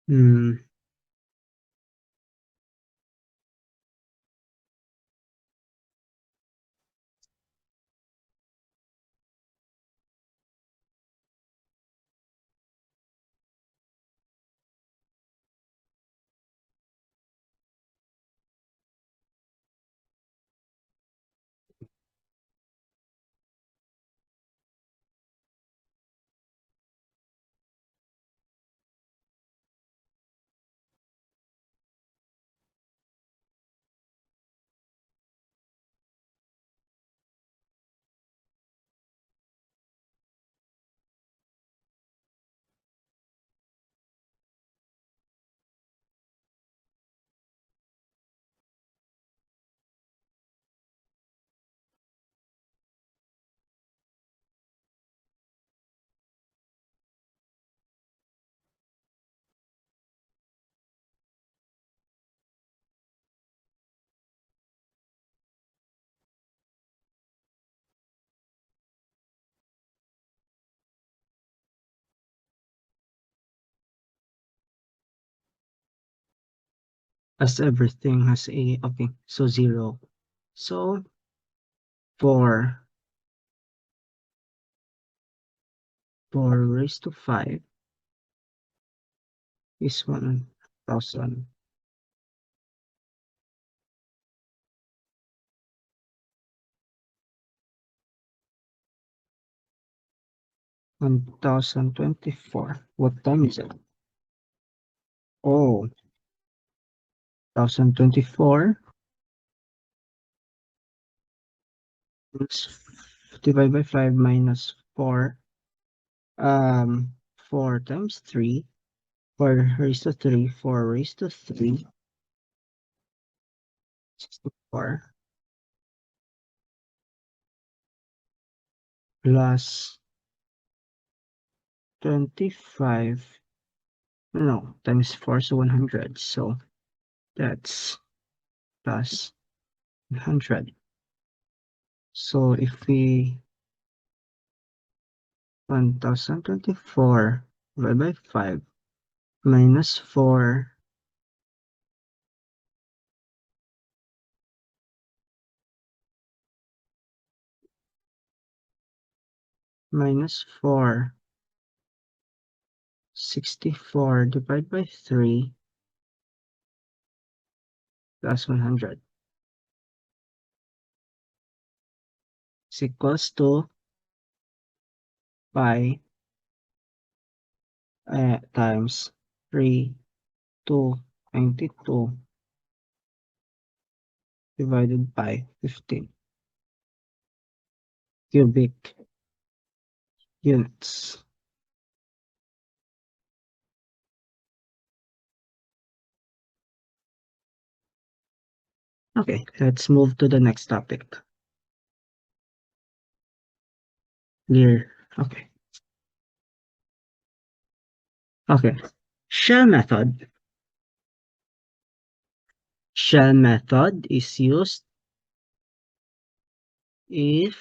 Hmm, as everything has a, okay, so 0. So 4, 4 raised to 5 is 1,000. 1024. What time is it? Oh, 1024 divided by 5 minus 4. 4 times 3. 4 raised to 3. 4 raised to 3. 64 plus 25. No, times 4 is 100. So that's plus 100. So if we 1024 divided by 5 minus 4 minus 4, 64 divided by 3 plus 100 is equals to pi times 3 to 92 divided by 15 cubic units. Okay, let's move to the next topic. Clear. Okay. Okay. Shell method. Shell method is used if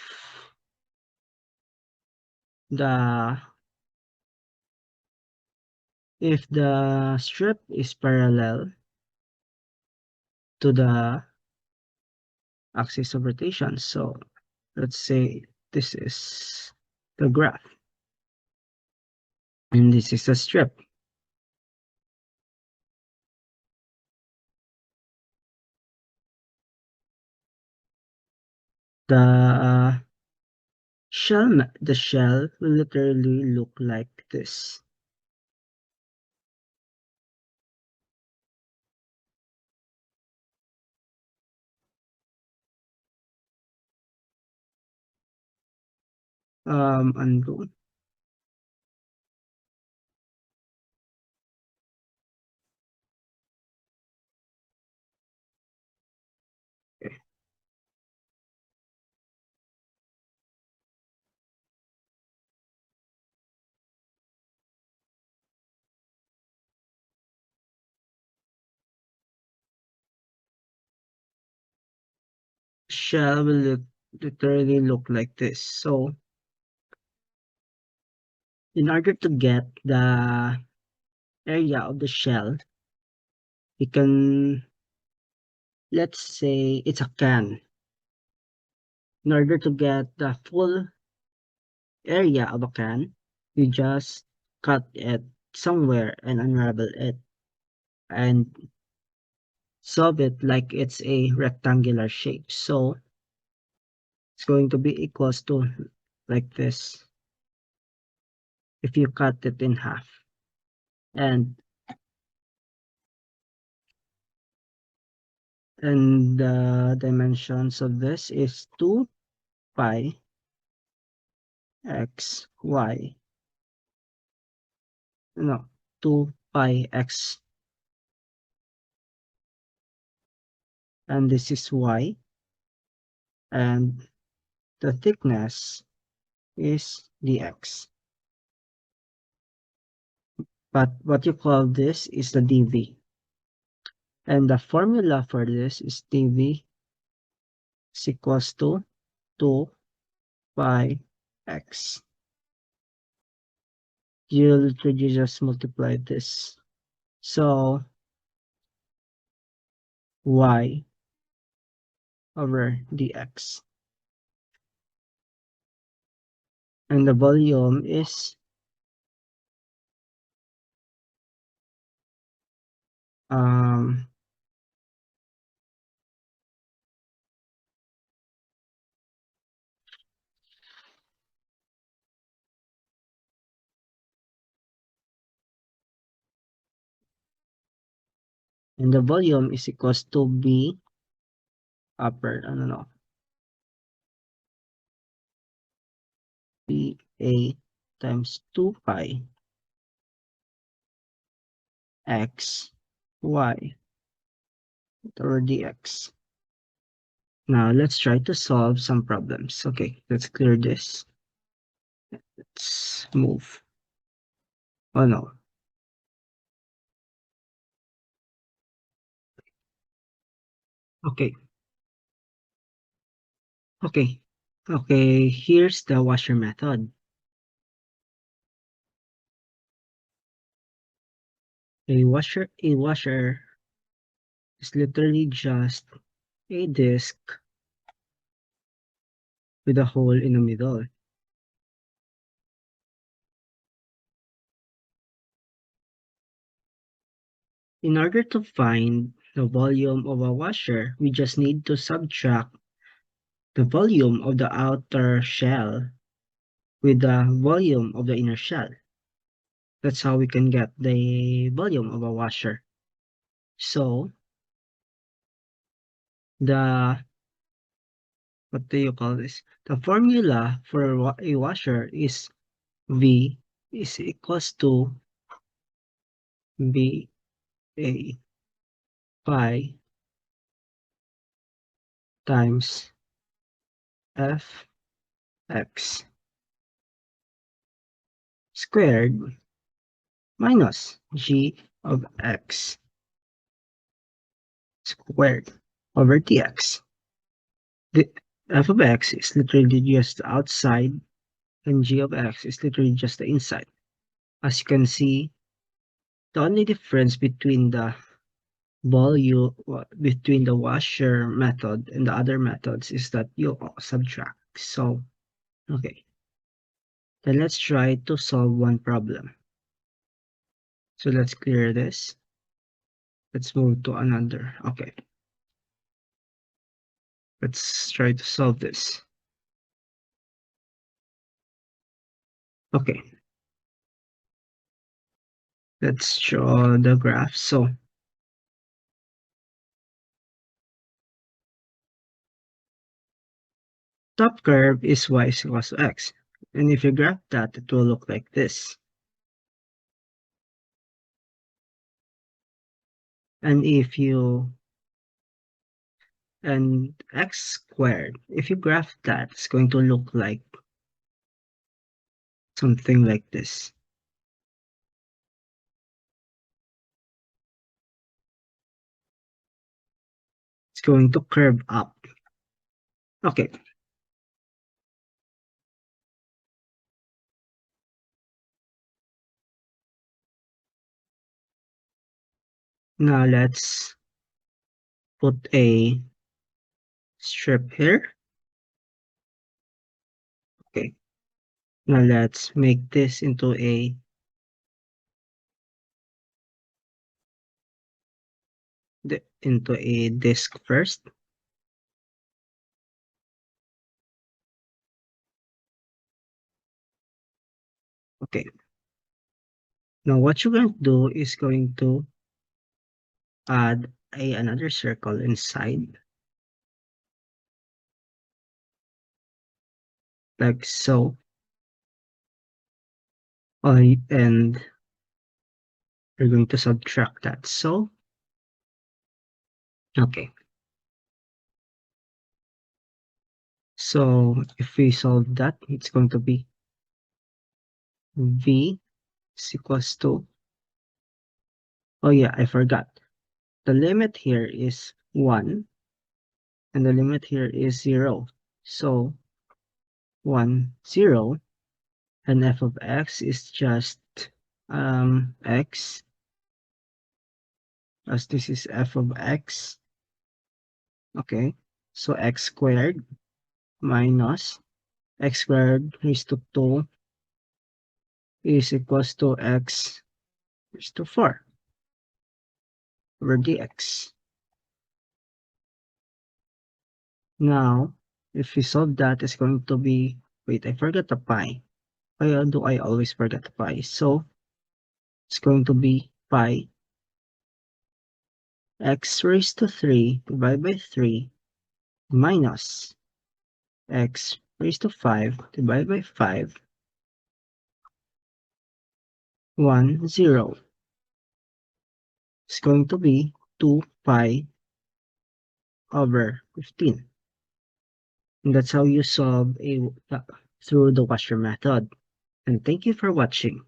the strip is parallel to the axis of rotation. So let's say this is the graph, and this is a strip. The the shell will literally look like this. Undo. Okay. Shell will literally look like this. So in order to get the area of the shell, you can, let's say it's a can. In order to get the full area of a can, you just cut it somewhere and unravel it and solve it like it's a rectangular shape. So it's going to be equals to like this if you cut it in half. And the dimensions of this is 2 pi x y. No, 2 pi x, and this is y, and the thickness is dx. But what you call this is the dv. And the formula for this is dv is equals to 2 pi x. You literally just multiply this. So y over dx. And the volume is um and the volume is equals to b upper, I don't know, b a times 2 pi x y over dx. Now let's try to solve some problems. Okay, let's clear this. Let's move. Oh no. Okay. Okay. Okay, here's the washer method. A washer is literally just a disc with a hole in the middle. In order to find the volume of a washer, we just need to subtract the volume of the outer shell with the volume of the inner shell. That's how we can get the volume of a washer. So the, what do you call this? The formula for a washer is V is equals to B A pi times F x squared minus G of x squared over dx. The f of x is literally just the outside and g of x is literally just the inside. As you can see, the only difference between the between the washer method and the other methods is that you subtract. So, okay, then let's try to solve one problem. So let's clear this. Let's move to another. Okay. Let's try to solve this. Okay, let's draw the graph. So top curve is y is equals to x. And if you graph that, it will look like this. And x squared, if you graph that, it's going to look like something like this. It's going to curve up. Okay. Now let's put a strip here. Okay. Now let's make this into a disk first. Okay. Now what you're going to do is going to add another circle inside, like so. And we're going to subtract that. So, okay. So if we solve that, it's going to be v is equals to, oh yeah, I forgot. The limit here is 1 and the limit here is 0. So 1, 0, and f of x is just x, as this is f of x. Okay, so x squared minus x squared raised to 2 is equals to x raised to 4 over dx. Now, if we solve that, it's going to be, wait, I forgot the pi. Why do I always forget the pi? So, it's going to be pi x raised to 3 divided by 3 minus x raised to 5 divided by 5, 1, 0. It's going to be 2 pi over 15. And that's how you solve through the washer method. And thank you for watching.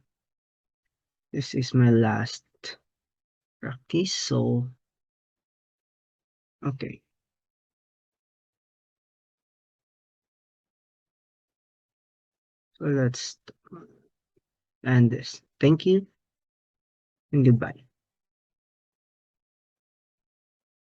This is my last practice, so okay. So let's end this. Thank you and goodbye.